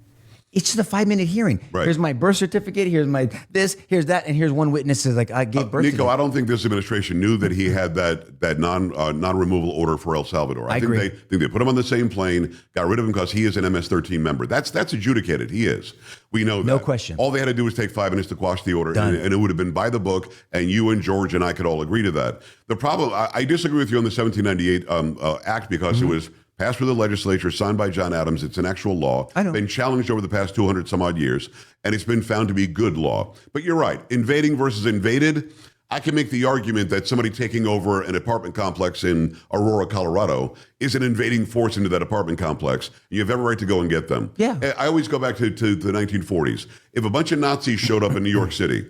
It's just a 5-minute hearing. Right. Here's my birth certificate. Here's my this. Here's that. And here's one witness says like I gave birth. Nico, to I don't think this administration knew that he had that non-removal order for El Salvador. I think agree. they put him on the same plane, got rid of him because he is an MS-13 member. That's adjudicated. He is. We know that. No question. All they had to do was take 5 minutes to quash the order, Done. and it would have been by the book. And you and George and I could all agree to that. The problem, I disagree with you on the 1798 Act because Mm-hmm. it was passed through the legislature, signed by John Adams. It's an actual law. I know. Been challenged over the past 200 some odd years, and it's been found to be good law. But you're right. Invading versus invaded, I can make the argument that somebody taking over an apartment complex in Aurora, Colorado is an invading force into that apartment complex. You have every right to go and get them. Yeah. I always go back to the 1940s. If a bunch of Nazis showed up in New York City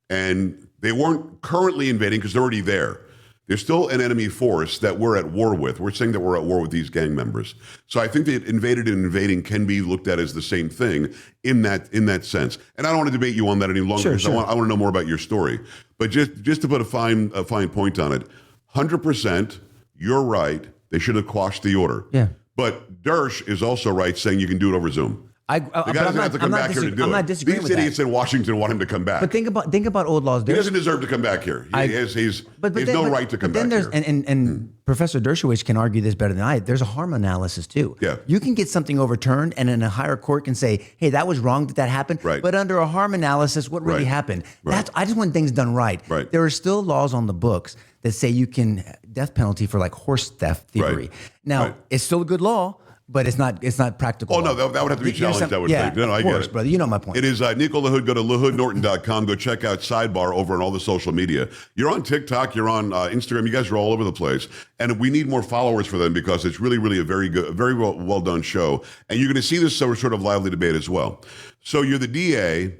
and they weren't currently invading because they're already there, there's still an enemy force that we're at war with. We're saying that we're at war with these gang members. So I think that invaded and invading can be looked at as the same thing in that sense. And I don't want to debate you on that any longer because Sure. I want to know more about your story. But just to put a fine point on it, 100%, you're right. They should have quashed the order. Yeah. But Dersh is also right saying you can do it over Zoom. The guy doesn't have to come back here to do it. I'm not disagreeing These with idiots that. in Washington want him to come back. But think about old laws. He doesn't deserve to come back here. He has no right to come back here. And Professor Dershowitz can argue this better than I. There's a harm analysis too. Yeah. You can get something overturned, and then a higher court can say, "Hey, that was wrong that happened." Right. But under a harm analysis, what really Right. happened? Right. I just want things done right. Right. There are still laws on the books that say you can death penalty for like horse theft theory. Right. Now Right. it's still a good law. but it's not practical. Oh, no, that would have to be challenged, I would think. No, I get it. brother. You know my point. It is Nico LaHood. Go to LaHoodNorton.com. Go check out Sidebar over on all the social media. You're on TikTok. You're on Instagram. You guys are all over the place. And we need more followers for them because it's really, really a very good, very well done show. And you're going to see this sort of lively debate as well. So you're the DA.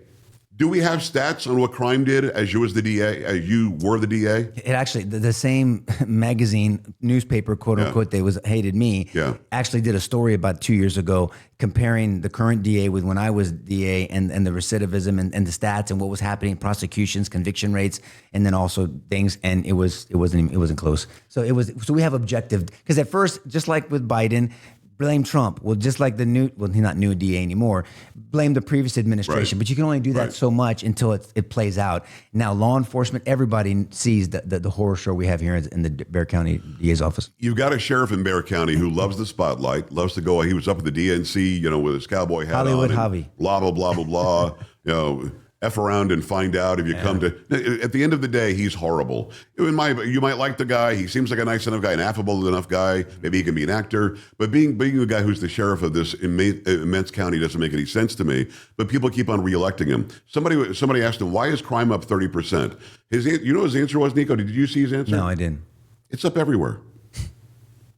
Do we have stats on what crime did as you were the DA? It actually, the same magazine, newspaper, quote unquote, they hated me, actually did a story about 2 years ago comparing the current DA with when I was DA and the recidivism and the stats and what was happening, prosecutions, conviction rates, and then also things. And it wasn't close. So we have objective, because at first, just like with Biden, blame Trump. Well, just like he's not new DA anymore, blame the previous administration. Right. But you can only do that so much until it plays out. Now, law enforcement, everybody sees the horror show we have here in the Bexar County DA's office. You've got a sheriff in Bexar County who loves the spotlight, loves to go. He was up at the DNC, with his cowboy hat Hollywood on. Javi. Blah, blah, blah, blah, blah. F around and find out if you come to. At the end of the day, he's horrible. You might like the guy. He seems like a nice enough guy, an affable enough guy. Maybe he can be an actor. But being a guy who's the sheriff of this immense county doesn't make any sense to me. But people keep on reelecting him. Somebody asked him, why is crime up 30%? His answer was, Nico, did you see his answer? No, I didn't. It's up everywhere.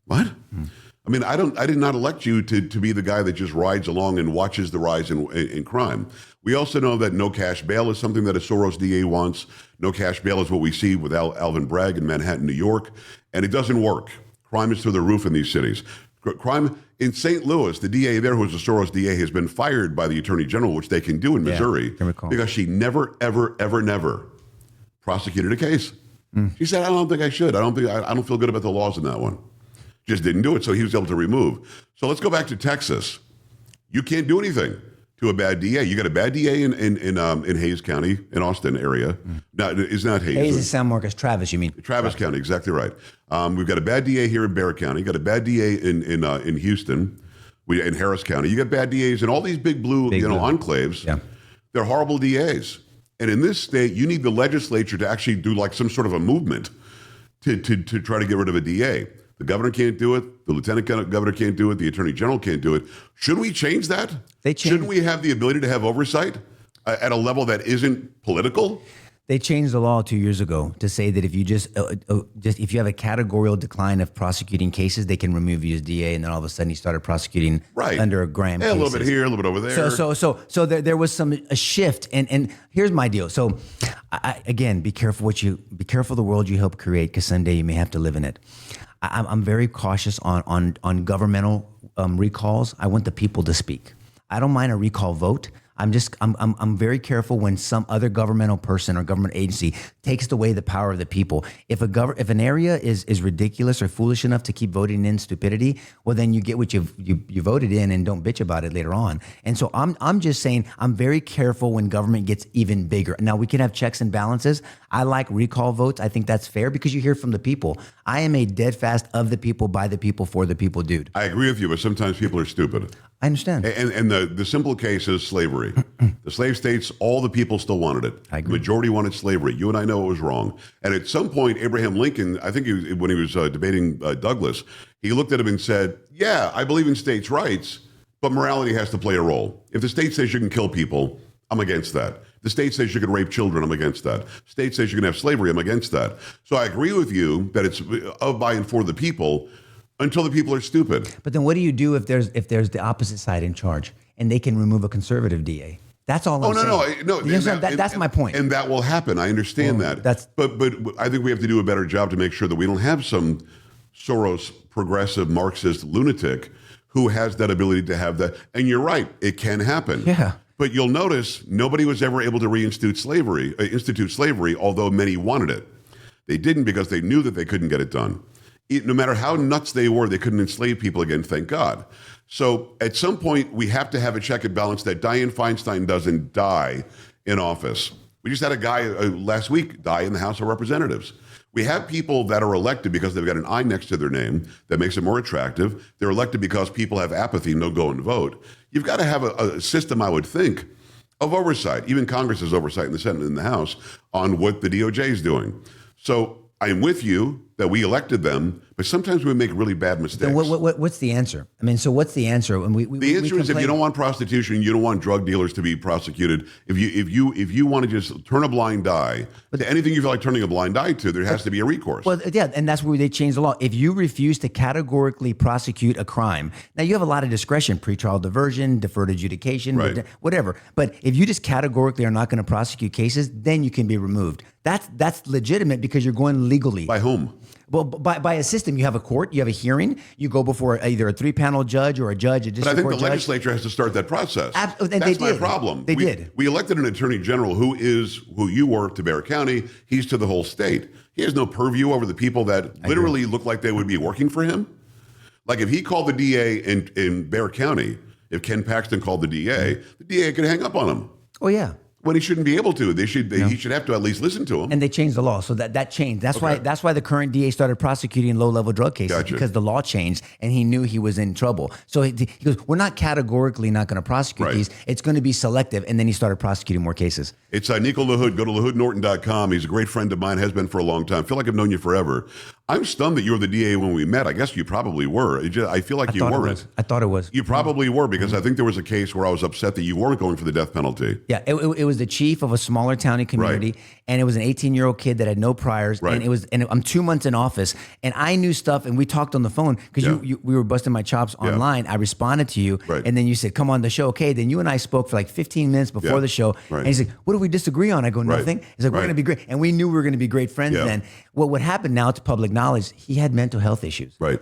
What? I mean, I did not elect you to be the guy that just rides along and watches the rise in crime. We also know that no cash bail is something that a Soros DA wants. No cash bail is what we see with Alvin Bragg in Manhattan, New York, and it doesn't work. Crime is through the roof in these cities. Crime in St. Louis, the DA there, who's a Soros DA, has been fired by the Attorney General, which they can do in Missouri, because she never, ever, ever, never prosecuted a case. She said, I don't think I should. I don't feel good about the laws in that one. Just didn't do it, so he was able to remove. So let's go back to Texas. You can't do anything to a bad DA. You got a bad DA in Hayes County, in Austin area. No, it's not Hayes. Hayes is San Marcos. Travis, you mean? Travis County, exactly right. We've got a bad DA here in Bexar County. Got a bad DA in Houston. In Harris County. You got bad DAs in all these big blue enclaves. Yeah. They're horrible DAs. And in this state, you need the legislature to actually do like some sort of a movement to try to get rid of a DA. The governor can't do it. The lieutenant governor can't do it. The attorney general can't do it. Should we change that? Shouldn't we have the ability to have oversight at a level that isn't political? They changed the law 2 years ago to say that if you if you have a categorical decline of prosecuting cases, they can remove you as DA, and then all of a sudden you started prosecuting under a Graham cases. A little bit here, a little bit over there. So there was a shift, and here's my deal. So again, be careful the world you help create, because someday you may have to live in it. I'm very cautious on governmental recalls. I want the people to speak. I don't mind a recall vote. I'm very careful when some other governmental person or government agency takes away the power of the people. If an area is ridiculous or foolish enough to keep voting in stupidity, well, then you get what you voted in and don't bitch about it later on. And so I'm just saying I'm very careful when government gets even bigger. Now, we can have checks and balances. I like recall votes. I think that's fair because you hear from the people. I am a dead fast of the people, by the people, for the people dude. I agree with you, but sometimes people are stupid. I understand. And the simple case is slavery. The slave states, all the people still wanted it. I agree. The majority wanted slavery. You and I know it was wrong. And at some point, Abraham Lincoln, I think when he was debating Douglas, he looked at him and said, yeah, I believe in states' rights, but morality has to play a role. If the state says you can kill people, I'm against that. The state says you can rape children, I'm against that. State says you can have slavery, I'm against that. So I agree with you that it's of, by, and for the people, until the people are stupid. But then what do you do if there's the opposite side in charge and they can remove a conservative DA? That's all I'm saying. No. That's my point. And that will happen. I understand that. But I think we have to do a better job to make sure that we don't have some Soros progressive Marxist lunatic who has that ability to have that. And you're right, it can happen. Yeah. But you'll notice nobody was ever able to institute slavery, although many wanted it. They didn't because they knew that they couldn't get it done. No matter how nuts they were, they couldn't enslave people again, thank God. So at some point, we have to have a check and balance that Dianne Feinstein doesn't die in office. We just had a guy last week die in the House of Representatives. We have people that are elected because they've got an I next to their name that makes it more attractive. They're elected because people have apathy and they'll go and vote. You've got to have a system, I would think, of oversight. Even Congress's oversight in the Senate and in the House on what the DOJ is doing. So I'm with you. that we elected them, but sometimes we make really bad mistakes. What's the answer? I mean, so what's the answer? And the answer is if you don't want prostitution, you don't want drug dealers to be prosecuted. If you want to just turn a blind eye to anything you feel like turning a blind eye to, there has to be a recourse. Well, yeah, and that's where they changed the law. If you refuse to categorically prosecute a crime, now you have a lot of discretion, pretrial diversion, deferred adjudication, Right. whatever. But if you just categorically are not going to prosecute cases, then you can be removed. That's legitimate because you're going legally. By whom? Well, by a system, you have a court, you have a hearing, you go before either a 3-panel judge or a judge, a district But I think court the legislature has to start that process. And That's they my did. problem. They did. We elected an attorney general who you were to Bexar County. He's to the whole state. He has no purview over the people that literally look like they would be working for him. Like if he called the DA in Bexar County, if Ken Paxton called the DA could hang up on him. Oh, yeah. When he shouldn't be able to. He should have to at least listen to him. And they changed the law, so that changed. That's why the current DA started prosecuting low-level drug cases. Gotcha. Because the law changed, and he knew he was in trouble. So he goes, "We're not categorically not going to prosecute Right. these. It's going to be selective." And then he started prosecuting more cases. It's Nico LaHood. Go to LaHoodNorton.com. He's a great friend of mine, has been for a long time. I feel like I've known you forever. I'm stunned that you were the DA when we met. I guess you probably were. I feel like you weren't. I thought it was. You probably were, because I think there was a case where I was upset that you weren't going for the death penalty. Yeah, it was the chief of a smaller county community, and it was an 18-year-old kid that had no priors, Right. and I'm 2 months in office, and I knew stuff, and we talked on the phone because we were busting my chops online. I responded to you, Right. and then you said, "Come on the show." Okay, then you and I spoke for like 15 minutes before the show, Right. and he's like, "What do we disagree on?" I go, "Nothing." He's like, "We're Right. going to be great," and we knew we were going to be great friends Yeah. then. Well, what happened now? It's public knowledge. He had mental health issues. Right.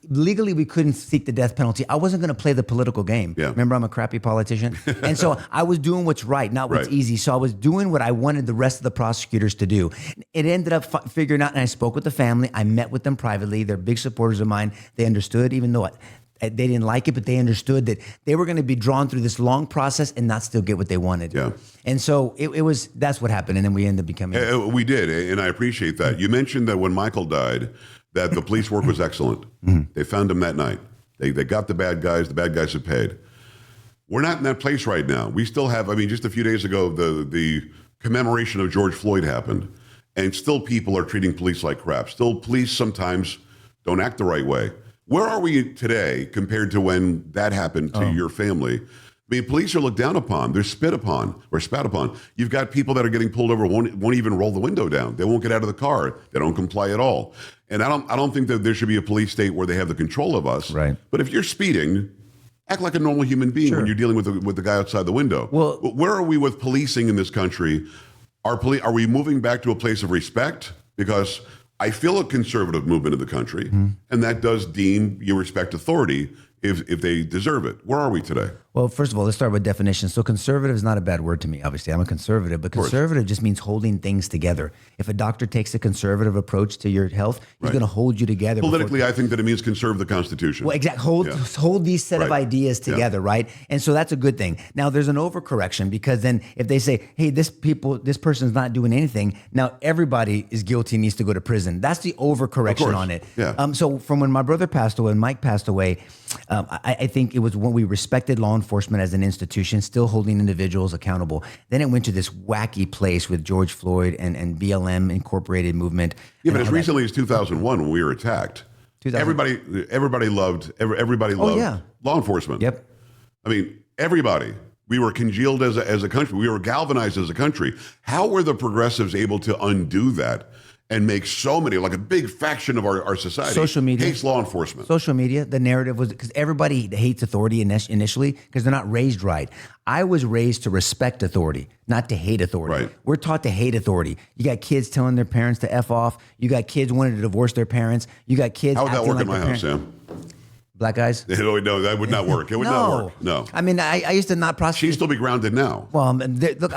Legally we couldn't seek the death penalty. I wasn't going to play the political game. Yeah. Remember, I'm a crappy politician, and so I was doing what's right, not what's Right. easy. So I was doing what I wanted the rest of the prosecutors to do. It ended up figuring out, and I spoke with the family. I met with them privately. They're big supporters of mine. They understood, even though they didn't like it, but they understood that they were going to be drawn through this long process and not still get what they wanted. Yeah. And so that's what happened. And then we ended up becoming. We did, and I appreciate that. You mentioned that when Michael died, that the police work was excellent. They found him that night. They got the bad guys. The bad guys have paid. We're not in that place right now. We still have, just a few days ago, the commemoration of George Floyd happened, and still people are treating police like crap. Still, police sometimes don't act the right way. Where are we today compared to when that happened to your family? Police are looked down upon. They're spit upon or spat upon. You've got people that are getting pulled over, won't even roll the window down. They won't get out of the car. They don't comply at all. And I don't think that there should be a police state where they have the control of us. Right. But if you're speeding, act like a normal human being when you're dealing with the guy outside the window. Well, where are we with policing in this country? Are we moving back to a place of respect? Because I feel a conservative movement in the country, and that does deem you respect authority if they deserve it. Where are we today? Well, first of all, let's start with definitions. So conservative is not a bad word to me. Obviously, I'm a conservative, but conservative just means holding things together. If a doctor takes a conservative approach to your health, he's going to hold you together. Politically, I think that it means conserve the Constitution. Well, exactly. Hold these set of ideas together, right? And so that's a good thing. Now, there's an overcorrection, because then if they say, "Hey, this person's not doing anything," now everybody is guilty and needs to go to prison. That's the overcorrection on it. Yeah. So from when my brother passed away and Mike passed away, I think it was when we respected law enforcement as an institution, still holding individuals accountable. Then it went to this wacky place with George Floyd and BLM Incorporated movement. Yeah, but as recently as 2001, when we were attacked, everybody loved law enforcement. Yep. Everybody. We were congealed as a country. We were galvanized as a country. How were the progressives able to undo that and make so many, like a big faction of our society, social media hates law enforcement? Social media, the narrative was, because everybody hates authority initially because they're not raised right. I was raised to respect authority, not to hate authority. Right. We're taught to hate authority. You got kids telling their parents to F off. You got kids wanting to divorce their parents. You got kids. How would that acting work like in my their house, parents. Sam? Black guys? No, that would not work. It would not work. No. I used to not prosecute. She'd still be grounded now. Well, look,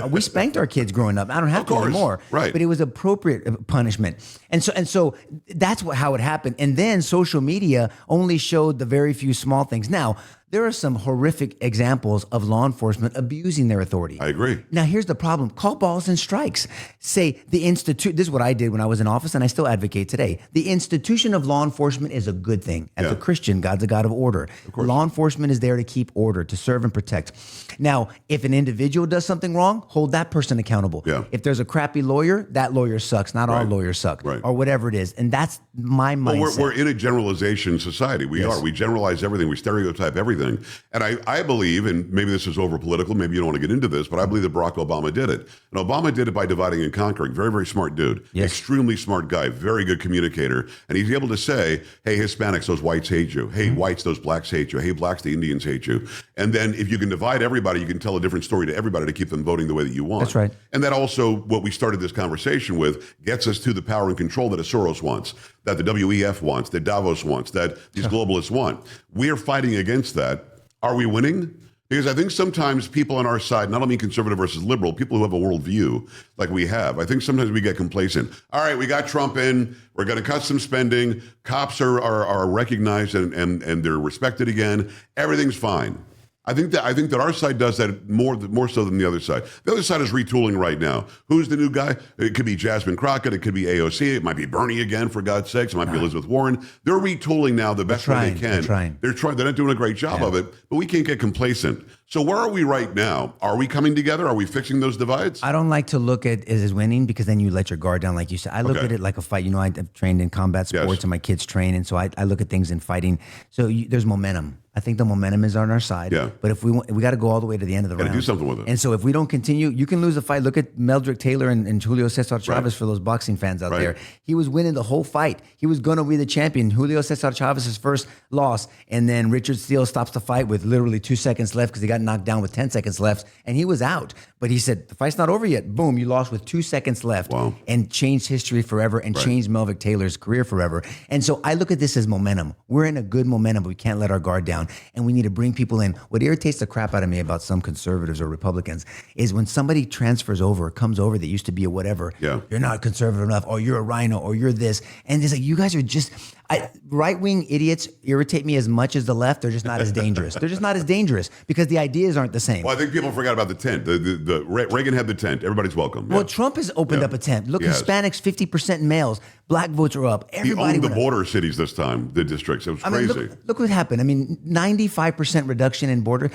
we spanked our kids growing up. I don't have to anymore. Right. But it was appropriate punishment. And so that's how it happened. And then social media only showed the very few small things. Now, there are some horrific examples of law enforcement abusing their authority. I agree. Now, here's the problem. Call balls and strikes. Say the institute, this is what I did when I was in office, and I still advocate today. The institution of law enforcement is a good thing. As a Christian, God's a God of order. Law enforcement is there to keep order, to serve and protect. Now, if an individual does something wrong, hold that person accountable. Yeah. If there's a crappy lawyer, that lawyer sucks. Not all lawyers suck. Right. Or whatever it is. And that's my mindset. Well, we're in a generalization society. We are. We generalize everything. We stereotype everything. And I believe, and maybe this is over political, maybe you don't want to get into this, but I believe that Barack Obama did it. And Obama did it by dividing and conquering. Very, very smart dude. Yes. Extremely smart guy. Very good communicator. And he's able to say, hey, Hispanics, those whites hate you. Hey, whites, those blacks hate you. Hey, blacks, the Indians hate you. And then if you can divide everybody, you can tell a different story to everybody to keep them voting the way that you want. That's right. And that also, what we started this conversation with, gets us to the power and control that a Soros wants, that the WEF wants, that Davos wants, that these globalists want. We're fighting against that. Are we winning? Because I think sometimes people on our side, not only conservative versus liberal, people who have a worldview like we have, I think sometimes we get complacent. All right, we got Trump in. We're going to cut some spending. Cops are recognized and they're respected again. Everything's fine. I think that our side does that more so than the other side. The other side is retooling right now. Who's the new guy? It could be Jasmine Crockett. It could be AOC. It might be Bernie again, for God's sakes. It might be Elizabeth Warren. They're retooling now the best way they can. They're trying. They're not doing a great job of it, but we can't get complacent. So where are we right now? Are we coming together? Are we fixing those divides? I don't like to look at it as winning because then you let your guard down, like you said. I look at it like a fight. You know, I've trained in combat sports and my kids train, and so I look at things in fighting. So there's momentum. I think the momentum is on our side. Yeah. But if we got to go all the way to the end of the round. Got to do something with it. And so if we don't continue, you can lose a fight. Look at Meldrick Taylor and Julio Cesar Chavez for those boxing fans out there. He was winning the whole fight. He was going to be the champion. Julio Cesar Chavez's first loss, and then Richard Steele stops the fight with literally 2 seconds left because he got knocked down with 10 seconds left, and he was out. But he said, the fight's not over yet. Boom, you lost with 2 seconds left and changed history forever and changed Meldrick Taylor's career forever. And so I look at this as momentum. We're in a good momentum, but we can't let our guard down, and we need to bring people in. What irritates the crap out of me about some conservatives or Republicans is when somebody transfers over, comes over that used to be a whatever, you're not conservative enough, or you're a rhino, or you're this. And it's like, you guys are just, right-wing idiots irritate me as much as the left. They're just not as dangerous. They're just not as dangerous because the ideas aren't the same. Well, I think people forgot about the tent. The Reagan had the tent. Everybody's welcome. Well, Trump has opened up a tent. Look, Hispanics, 50% males. Black votes are up. Everybody he owned the border cities this time, the districts. It was crazy. Look what happened. I mean, 95% reduction in border.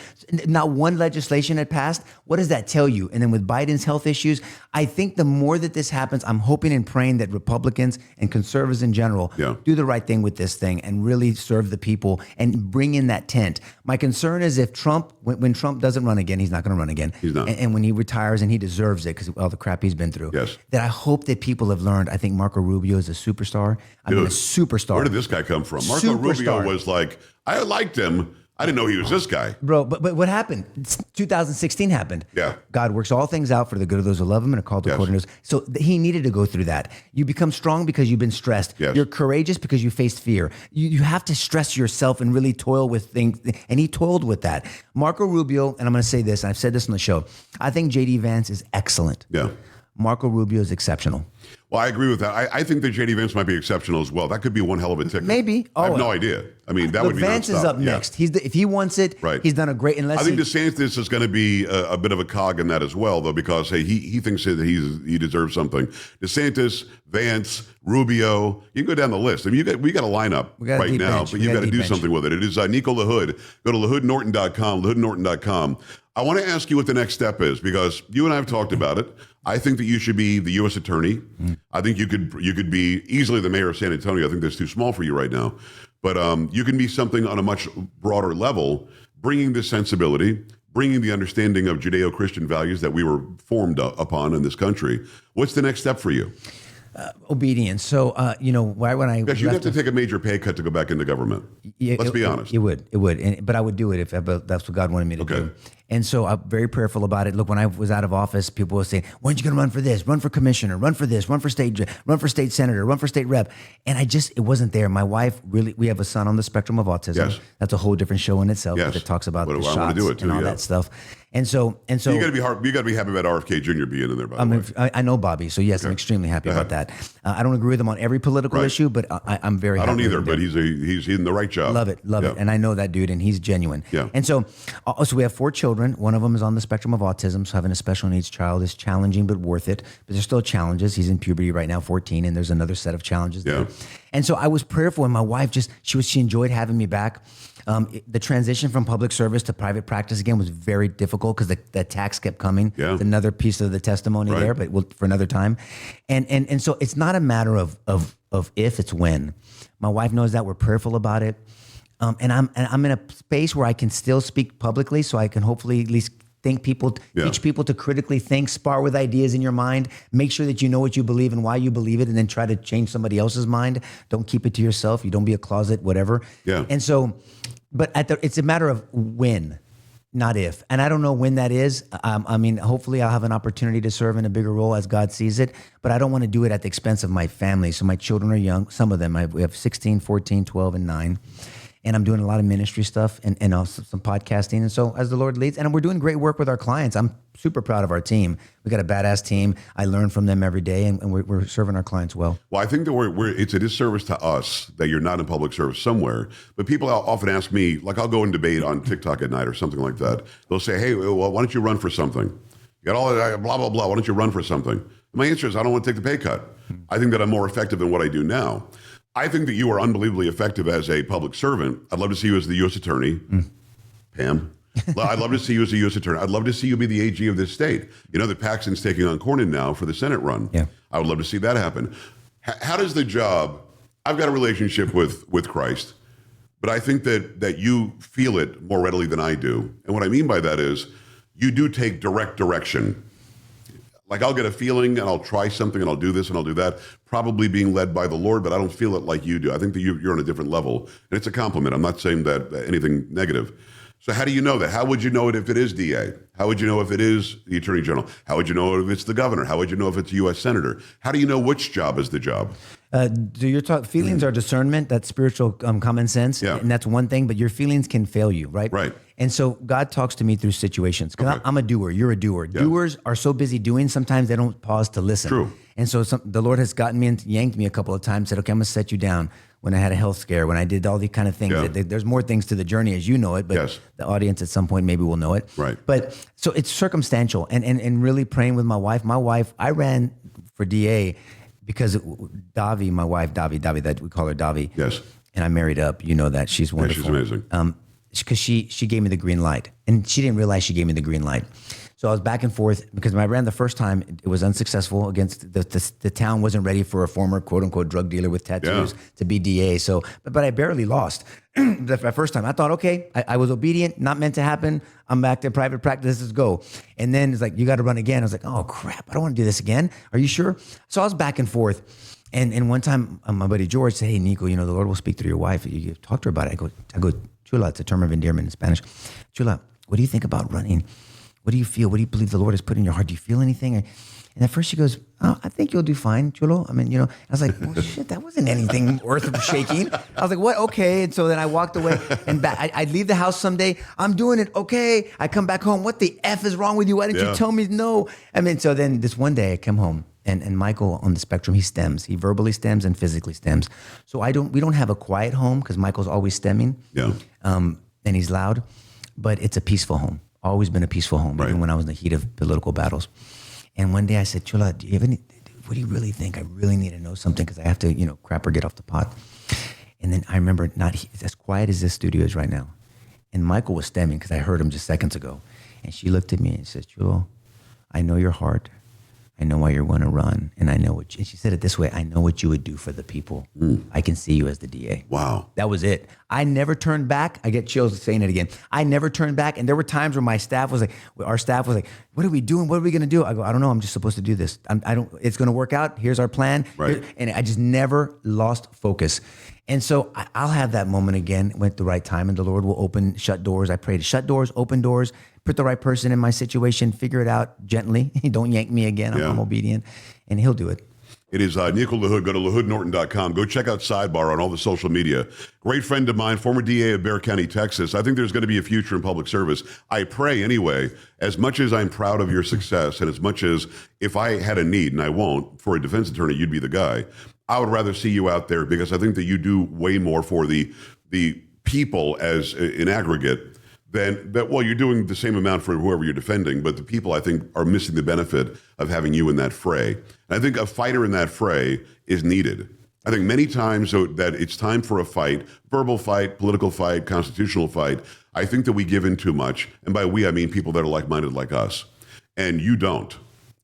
Not one legislation had passed. What does that tell you? And then with Biden's health issues, I think the more that this happens, I'm hoping and praying that Republicans and conservatives in general do the right thing with this thing and really serve the people and bring in that tent. My concern is if Trump, when Trump doesn't run again, he's not going to run again. He's not. And when he retires, and he deserves it because of all the crap he's been through, that I hope that people have learned. I think Marco Rubio is a superstar. I mean, a superstar. Where did this guy come from? Marco Rubio was like, I liked him. I didn't know he was this guy. Bro, but what happened? 2016 happened. Yeah. God works all things out for the good of those who love him and are called according to his. So he needed to go through that. You become strong because you've been stressed. Yes. You're courageous because you faced fear. You have to stress yourself and really toil with things. And he toiled with that. Marco Rubio, and I'm going to say this, and I've said this on the show, I think J.D. Vance is excellent. Yeah. Marco Rubio is exceptional. Well, I agree with that. I think that J.D. Vance might be exceptional as well. That could be one hell of a ticket. Maybe. I have no idea. I mean, that would be Vance nonstop. is up next. If he wants it, he's done a great. I think DeSantis is going to be a bit of a cog in that as well, though, because he thinks that he deserves something. DeSantis, Vance, Rubio, you can go down the list. I mean, we got a lineup right now, but you've got to do something with it. It is Nico LaHood. Go to LaHoodNorton.com, LaHoodNorton.com. I want to ask you what the next step is, because you and I have talked about it. I think that you should be the U.S. attorney. I think you could be easily the mayor of San Antonio. I think that's too small for you right now. But you can be something on a much broader level, bringing this sensibility, bringing the understanding of Judeo-Christian values that we were formed upon in this country. What's the next step for you? Obedience. So, why when I you'd have to take a major pay cut to go back into government. Let's be honest. It would. But I would do it if that's what God wanted me to do. And so I'm very prayerful about it. Look, when I was out of office, people were saying, when are you going to run for this? Run for commissioner, run for this, run for state senator, run for state rep. And it wasn't there. My wife we have a son on the spectrum of autism. Yes. That's a whole different show in itself. Yes. That talks about But the I wanna shots do it too, and all yeah. that stuff. And so You got to be happy about RFK Jr. being in there, by the way. I know Bobby, so yes, I'm extremely happy about that. I don't agree with him on every political issue, but I'm very happy. I don't either, with him. but he's in the right job. Love it. And I know that dude, and he's genuine. Yeah. And so we have 4 children. One of them is on the spectrum of autism, so having a special needs child is challenging but worth it. But there's still challenges. He's in puberty right now, 14, and there's another set of challenges there. And so I was prayerful, and my wife she enjoyed having me back. The transition from public service to private practice again was very difficult because the attacks kept coming. Yeah. It's another piece of the testimony there, but for another time. And so it's not a matter of if, it's when. My wife knows that. We're prayerful about it. And I'm in a space where I can still speak publicly, so I can hopefully at least teach people to critically think, spar with ideas in your mind, make sure that you know what you believe and why you believe it, and then try to change somebody else's mind. Don't keep it to yourself. You don't be a closet, whatever. Yeah. And so, but it's a matter of when, not if. And I don't know when that is. I mean, hopefully I'll have an opportunity to serve in a bigger role as God sees it, but I don't want to do it at the expense of my family. So my children are young. Some of them, we have 16, 14, 12, and 9. And I'm doing a lot of ministry stuff and also some podcasting. And so as the Lord leads, and we're doing great work with our clients. I'm super proud of our team. We got a badass team. I learn from them every day, and we're serving our clients well. Well, I think that it's a disservice to us that you're not in public service somewhere. But people often ask me, like I'll go and debate on TikTok at night or something like that. They'll say, hey, well, why don't you run for something? You got all that, blah, blah, blah. Why don't you run for something? And my answer is I don't want to take the pay cut. I think that I'm more effective in what I do now. I think that you are unbelievably effective as a public servant. I'd love to see you as the U.S. Attorney. Pam. I'd love to see you as a U.S. Attorney. I'd love to see you be the AG of this state. You know that Paxton's taking on Cornyn now for the Senate run. Yeah. I would love to see that happen. How does the job, I've got a relationship with Christ, but I think that you feel it more readily than I do. And what I mean by that is you do take direct direction. Like I'll get a feeling and I'll try something and I'll do this and I'll do that, probably being led by the Lord, but I don't feel it like you do. I think that you're on a different level, and it's a compliment. I'm not saying that anything negative. So how do you know that? How would you know it if it is DA? How would you know if it is the Attorney General? How would you know if it's the governor? How would you know if it's a U.S. Senator? How do you know which job is the job? Do your feelings are discernment, that's spiritual common sense, and that's one thing, but your feelings can fail you, right? Right. And so God talks to me through situations, because I'm a doer, you're a doer. Yeah. Doers are so busy doing, sometimes they don't pause to listen. True. And so the Lord has gotten me and yanked me a couple of times, said, okay, I'm going to set you down. When I had a health scare, when I did all these kind of things, there's more things to the journey as you know it, but the audience at some point maybe will know it. Right. But so it's circumstantial and really praying with my wife. My wife, I ran for DA because Davi, my wife, Davi, that we call her Davi. Yes. And I married up. You know that. She's wonderful. Yeah, she's amazing. Because she gave me the green light, and she didn't realize she gave me the green light. So I was back and forth because when I ran the first time, it was unsuccessful against the town wasn't ready for a former quote unquote drug dealer with tattoos to be DA. So, but I barely lost the first time. I thought, okay, I was obedient, not meant to happen. I'm back to private practice. Let's go. And then it's like, you got to run again. I was like, oh crap, I don't want to do this again. Are you sure? So I was back and forth. And one time my buddy George said, hey, Nico, the Lord will speak through your wife. You talk to her about it. I go, Chula, it's a term of endearment in Spanish. Chula, what do you think about running? What do you feel? What do you believe the Lord has put in your heart? Do you feel anything? And at first she goes, oh, I think you'll do fine, Chulo. I mean, I was like, well, shit, that wasn't anything worth shaking. I was like, what? Okay. And so then I walked away and back. I'd leave the house someday. I'm doing it. Okay. I come back home. What the F is wrong with you? Why didn't you tell me no? I mean, so then this one day I come home and Michael on the spectrum, he stems. He verbally stems and physically stems. So we don't have a quiet home because Michael's always stemming. Yeah. And he's loud, but it's a peaceful home. Always been a peaceful home, even when I was in the heat of political battles. And one day I said, Chula, do you have what do you really think? I really need to know something because I have to, crap or get off the pot. And then I remember as quiet as this studio is right now. And Michael was stemming because I heard him just seconds ago. And she looked at me and said, Chula, I know your heart. I know why you're going to run. And I know and she said it this way, I know what you would do for the people. I can see you as the DA. Wow. That was it. I never turned back. I get chills saying it again. I never turned back. And there were times where our staff was like, what are we doing? What are we going to do? I go, I don't know. I'm just supposed to do this. It's going to work out. Here's our plan. Right. And I just never lost focus. And so I'll have that moment again at the right time, and the Lord will shut doors. I pray to shut doors, open doors, put the right person in my situation, figure it out gently. Don't yank me again. I'm obedient, and he'll do it. It is Nico LaHood. Go to LaHoodNorton.com. Go check out Sidebar on all the social media. Great friend of mine, former DA of Bexar County, Texas. I think there's going to be a future in public service. I pray anyway, as much as I'm proud of your success and as much as if I had a need, and I won't, for a defense attorney, you'd be the guy. I would rather see you out there because I think that you do way more for the people as in aggregate than that. Well, you're doing the same amount for whoever you're defending, but the people I think are missing the benefit of having you in that fray. And I think a fighter in that fray is needed. I think many times that it's time for a fight, verbal fight, political fight, constitutional fight. I think that we give in too much. And by we, I mean people that are like-minded like us. And you don't.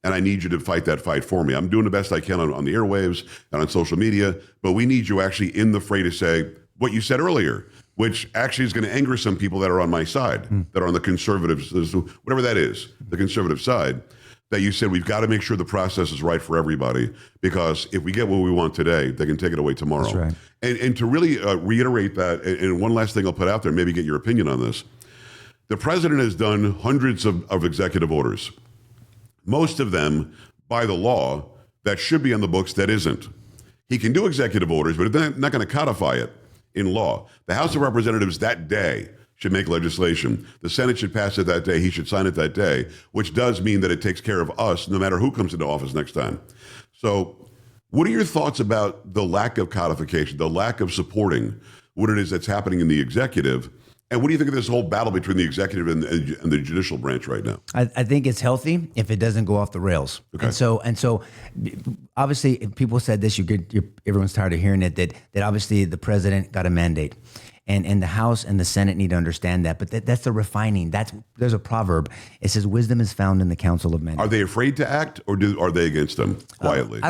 And I need you to fight that fight for me. I'm doing the best I can on the airwaves and on social media, but we need you actually in the fray to say what you said earlier, which actually is going to anger some people that are on my side, that are on the conservative, whatever that is, the conservative side, that you said we've got to make sure the process is right for everybody, because if we get what we want today, they can take it away tomorrow. That's right. And to really reiterate that, and one last thing I'll put out there, maybe get your opinion on this. The president has done hundreds of executive orders, most of them by the law that should be on the books that isn't. He can do executive orders, but they're not going to codify it in law. The House of Representatives that day should make legislation. The Senate should pass it that day. He should sign it that day, which does mean that it takes care of us no matter who comes into office next time. So what are your thoughts about the lack of codification, the lack of supporting what it is that's happening in the executive? And what do you think of this whole battle between the executive and the judicial branch right now? I think it's healthy if it doesn't go off the rails. Okay. And so, obviously, if people said this, everyone's tired of hearing it. That obviously the president got a mandate, and the House and the Senate need to understand that. But that's the refining. There's a proverb. It says, "Wisdom is found in the council of many." Are they afraid to act, or are they against them quietly? I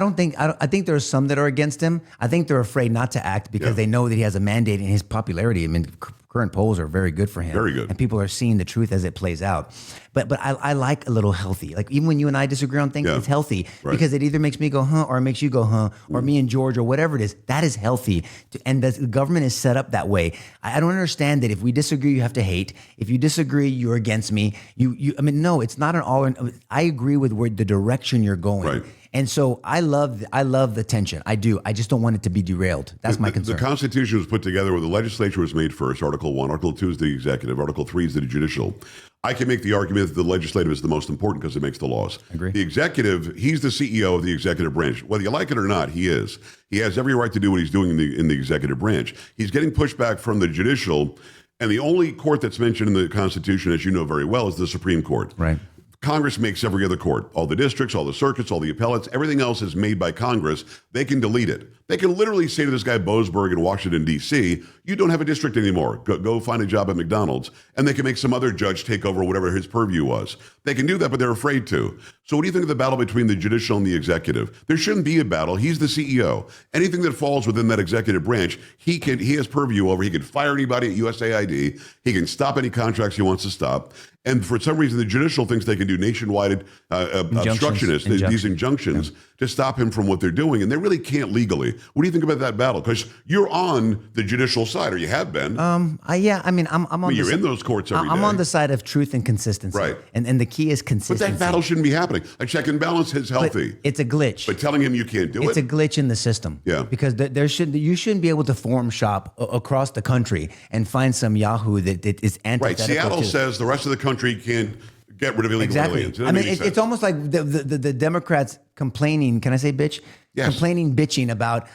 think there are some that are against him. I think they're afraid not to act because they know that he has a mandate, and his popularity, I mean, current polls are very good for him. Very good. And people are seeing the truth as it plays out. But I like a little healthy. Like even when you and I disagree on things, it's healthy because it either makes me go, huh, or it makes you go, huh, or me and George or whatever it is. That is healthy. And the government is set up that way. I don't understand that if we disagree, you have to hate. If you disagree, you're against me. No, it's not an all. I agree with where the direction you're going. Right. And so I love the tension. I do. I just don't want it to be derailed. That's my concern. The Constitution was put together where the legislature was made first, Article 1. Article 2 is the executive. Article 3 is the judicial. I can make the argument that the legislative is the most important because it makes the laws. I agree. The executive, he's the CEO of the executive branch. Whether you like it or not, he is. He has every right to do what he's doing in the executive branch. He's getting pushback from the judicial, and the only court that's mentioned in the Constitution, as you know very well, is the Supreme Court. Right. Congress makes every other court. All the districts, all the circuits, all the appellates, everything else is made by Congress. They can delete it. They can literally say to this guy Boasberg in Washington, D.C., you don't have a district anymore. Go find a job at McDonald's. And they can make some other judge take over whatever his purview was. They can do that, but they're afraid to. So what do you think of the battle between the judicial and the executive? There shouldn't be a battle. He's the CEO. Anything that falls within that executive branch, he has purview over. He can fire anybody at USAID. He can stop any contracts he wants to stop. And for some reason, the judicial thinks they can do nationwide obstructionists, these injunctions, to stop him from what they're doing. And they really can't legally. What do you think about that battle? Because you're on the judicial side, or you have been. I'm on. You're in those courts every day. I'm on the side of truth and consistency. Right. And the key is consistency. But that battle shouldn't be happening. A check and balance is healthy. But it's a glitch. But telling him you can't do it's a glitch in the system. Yeah. Because you shouldn't be able to form shop across the country and find some Yahoo that is antithetical. Right. Seattle says the rest of the country can't get rid of illegal aliens. I mean, it's almost like the Democrats complaining. Can I say bitch? Yes. Bitching about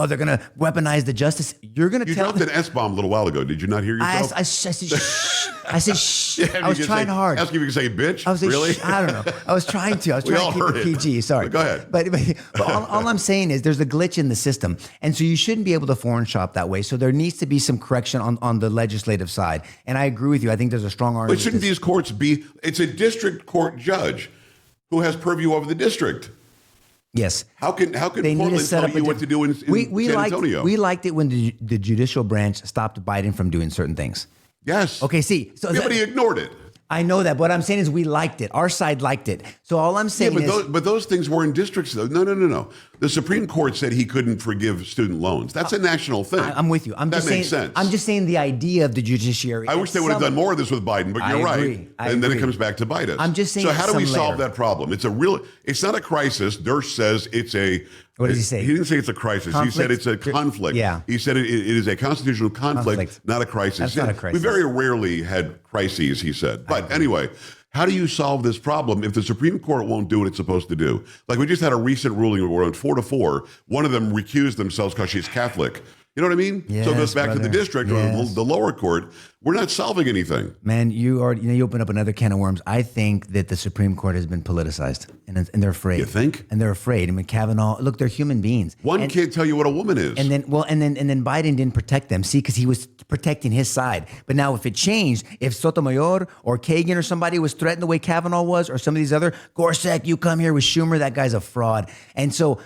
they're going to weaponize the justice. You're going to tell. You dropped an S-bomb a little while ago. Did you not hear yourself? I said shh. I said shh. Yeah, I was trying hard. Ask if you can say bitch. I was really? I don't know. I was trying to. Keep it PG. Sorry. Go ahead. But all I'm saying is there's a glitch in the system, and so you shouldn't be able to foreign shop that way. So there needs to be some correction on the legislative side. And I agree with you. I think there's a strong argument. But shouldn't these courts be? It's a district court judge who has purview over the district. Yes. How can Portland tell you what to do in San Antonio? We liked it when the judicial branch stopped Biden from doing certain things. Yes. Okay, see. So he ignored it. I know that. What I'm saying is we liked it. Our side liked it. So all I'm saying is... But those things were in districts, though. No. The Supreme Court said he couldn't forgive student loans. That's a national thing. I'm with you. That makes sense. I'm just saying the idea of the judiciary. I wish they would have done more of this with Biden, but you're right. And then it comes back to bite us. I'm just saying. So how do we solve that problem? It's not a crisis. Dersh says it's a. What does he say? He didn't say it's a crisis. Conflict? He said it's a conflict. Yeah. He said it is a constitutional conflict, not a crisis. That's not a crisis. We very rarely had crises, he said. But anyway, how do you solve this problem if the Supreme Court won't do what it's supposed to do? Like we just had a recent ruling where on 4-4, one of them recused themselves because she's Catholic. You know what I mean? Yes, so it goes back to the brother. district Yes. or the lower court. We're not solving anything. Man, you open up another can of worms. I think that the Supreme Court has been politicized, and they're afraid. You think? And they're afraid. I mean, Kavanaugh. Look, they're human beings. One can't tell you what a woman is. And then Biden didn't protect them. See, because he was protecting his side. But now, if it changed, if Sotomayor or Kagan or somebody was threatened the way Kavanaugh was, or some of these other Gorsuch, you come here with Schumer, that guy's a fraud. And so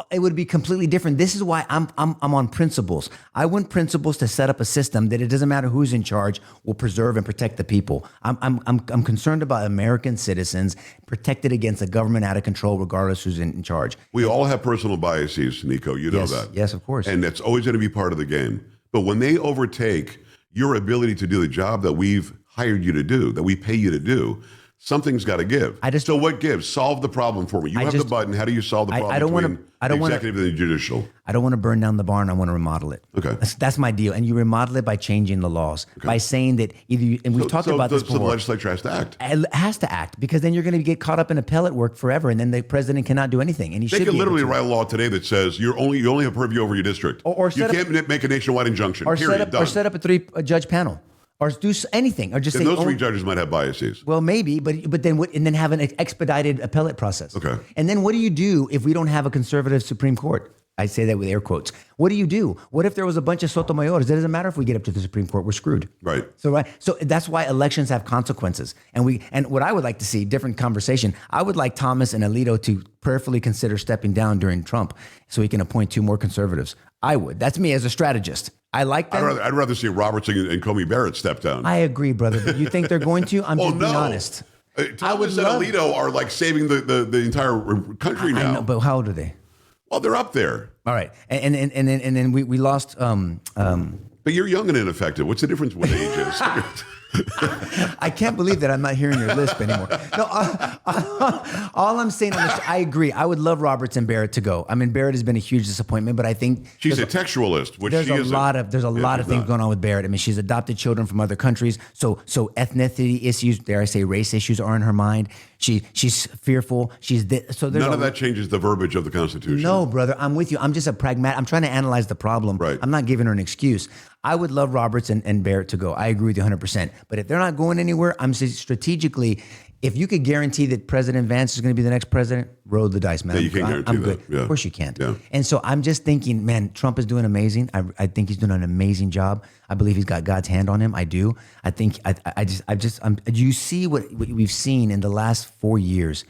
it would be completely different. This is why I'm on principles. I want principles to set up a system that it doesn't matter who's in charge, will preserve and protect the people. I'm concerned about American citizens protected against a government out of control, regardless who's in charge. We all have personal biases, Nico. You know that. Yes, of course. And that's always going to be part of the game. But when they overtake your ability to do the job that we've hired you to do, that we pay you to do, something's got to give. So what gives? Solve the problem for me. You have the button. How do you solve the problem between the executive and the judicial? I don't want to burn down the barn. I want to remodel it. Okay. That's my deal. And you remodel it by changing the laws, by saying that and we've talked about this before. So the legislature has to act. It has to act, because then you're going to get caught up in appellate work forever, and then the president cannot do anything. And they could literally write a law today that says you only have purview over your district. Or you can't make a nationwide injunction. Or period. set up a 3-judge panel. Or do anything, or just and say, those 3 judges might have biases. Well, maybe, but then what? And then have an expedited appellate process. Okay. And then what do you do if we don't have a conservative Supreme Court? I say that with air quotes. What do you do? What if there was a bunch of Sotomayores? It doesn't matter if we get up to the Supreme Court, we're screwed. Right. So that's why elections have consequences. And what I would like to see, different conversation. I would like Thomas and Alito to prayerfully consider stepping down during Trump, so he can appoint 2 more conservatives. I would. That's me as a strategist. I like that. I'd rather see Robertson and Comey Barrett step down. I agree, brother. But you think they're going to? I'm just being honest. Thomas and Alito are like saving the entire country now. I know, but how old are they? Well, they're up there. All right, and then we lost. But you're young and ineffective. What's the difference with ages? I can't believe that I'm not hearing your lisp anymore. No, all I'm saying on this, I agree. I would love Roberts and Barrett to go. I mean, Barrett has been a huge disappointment, but I think she's a textualist, which there's she a lot of things going on with Barrett. I mean, she's adopted children from other countries, so ethnicity issues, dare I say, race issues are in her mind. She's fearful. None of that changes the verbiage of the Constitution. No, brother, I'm with you. I'm just a pragmatic. I'm trying to analyze the problem. Right. I'm not giving her an excuse. I would love Roberts and Barrett to go. I agree with you 100%. But if they're not going anywhere, I'm saying strategically, if you could guarantee that President Vance is going to be the next president, roll the dice, man. Yeah, you can't guarantee that. Good. Yeah. Of course you can't. Yeah. And so I'm just thinking, man, Trump is doing amazing. I think he's doing an amazing job. I believe he's got God's hand on him. I do. I think you see what we've seen in the last 4 years.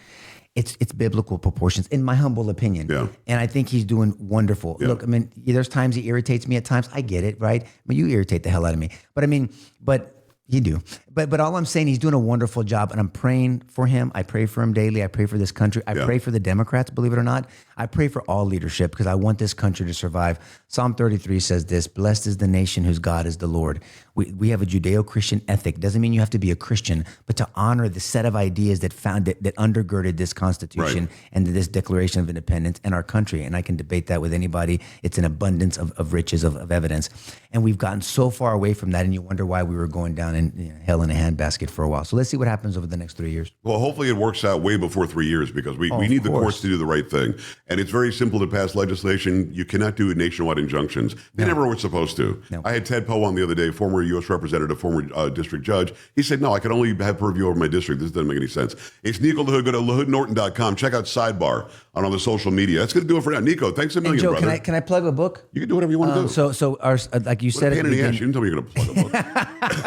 It's biblical proportions, in my humble opinion. Yeah. And I think he's doing wonderful. Yeah. Look, I mean, there's times he irritates me at times. I get it, right? I mean, you irritate the hell out of me. But you do. But all I'm saying, he's doing a wonderful job, and I'm praying for him. I pray for him daily. I pray for this country. I pray for the Democrats, believe it or not. I pray for all leadership, because I want this country to survive. Psalm 33 says this: blessed is the nation whose God is the Lord. We have a Judeo-Christian ethic. Doesn't mean you have to be a Christian, but to honor the set of ideas that undergirded this Constitution and this Declaration of Independence and our country. And I can debate that with anybody. It's an abundance of riches of evidence. And we've gotten so far away from that, and you wonder why we were going down in hell in a handbasket for a while. So let's see what happens over the next 3 years. Well, hopefully it works out way before 3 years, because we need the courts to do the right thing. And it's very simple to pass legislation. You cannot do nationwide injunctions. They never were supposed to. No. I had Ted Poe on the other day, former U.S. representative, former district judge. He said, no, I can only have purview over my district. This doesn't make any sense. It's Nico LaHood. Go to LaHoodNorton.com. Check out Sidebar on all the social media. That's going to do it for now. Nico, thanks a million, Joe, brother. can I plug a book? You can do whatever you want to do. So our, like you said, pain in the ass. You didn't tell me you're going to plug a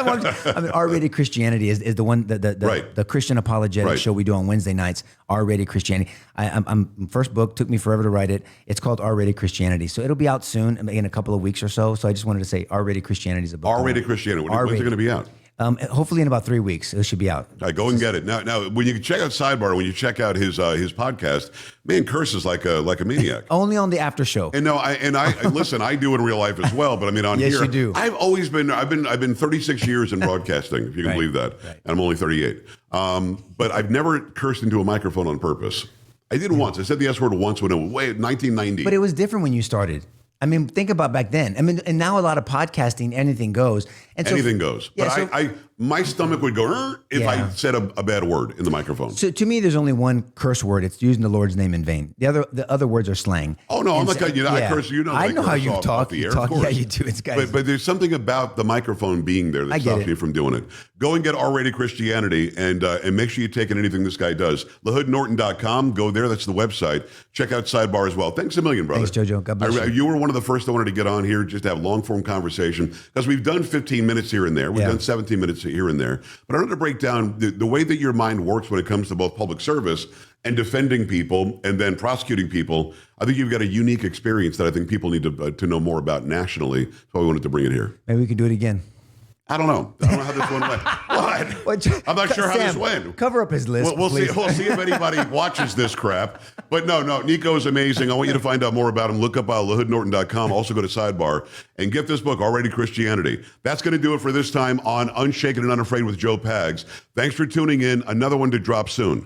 book. I mean, R-rated Christianity is the one the Christian apologetic show we do on Wednesday nights. R-rated Christianity. I'm first book, took me forever to write it. It's called R-rated Christianity. So it'll be out soon, in a couple of weeks or so. So I just wanted to say R-rated Christianity is a book. R-rated Christianity. When's it going to be out? Hopefully in about 3 weeks, it should be out. All right, go and get it. Now, when you check out Sidebar, when you check out his podcast, man curses like a maniac. Only on the after show. And I listen. I do in real life as well, but I mean on Yes, here, you do. I've been 36 years in broadcasting, if you can believe that. Right. And I'm only 38. But I've never cursed into a microphone on purpose. I did once. I said the S word once when it was 1990. But it was different when you started. I mean, think about back then. I mean, and now a lot of podcasting, anything goes. And so, Anything goes. Yeah, But so, my stomach would go if I said a bad word in the microphone. So to me, there's only one curse word. It's using the Lord's name in vain. The other words are slang. Oh no, I'm not cutting you. Yeah. I curse you. Know I know how you talk. The air, Talk. of course. Yeah, you do. It's guys. But there's something about the microphone being there that I get stops it. me from doing it. Go and get R-rated Christianity and make sure you take in anything this guy does. LaHoodNorton.com. Go there. That's the website. Check out Sidebar as well. Thanks a million, brother. Thanks, JoJo. God bless you. You were one of the first I wanted to get on here just to have long form conversation because we've done 15 minutes here and there. We've done 17 minutes here and there. But I wanted to break down the way that your mind works when it comes to both public service and defending people and then prosecuting people. I think you've got a unique experience that I think people need to know more about nationally. So I wanted to bring it here. Maybe we can do it again. I don't know. I don't know how this one went. What? I'm not sure how Sam, this went. Cover up his list. We'll see. please. We'll see if anybody watches this crap. But no, Nico's amazing. I want you to find out more about him. Look up LaHoodNorton.com. Also go to Sidebar and get this book, Already Christianity. That's going to do it for this time on Unshaken and Unafraid with Joe Pags. Thanks for tuning in. Another one to drop soon.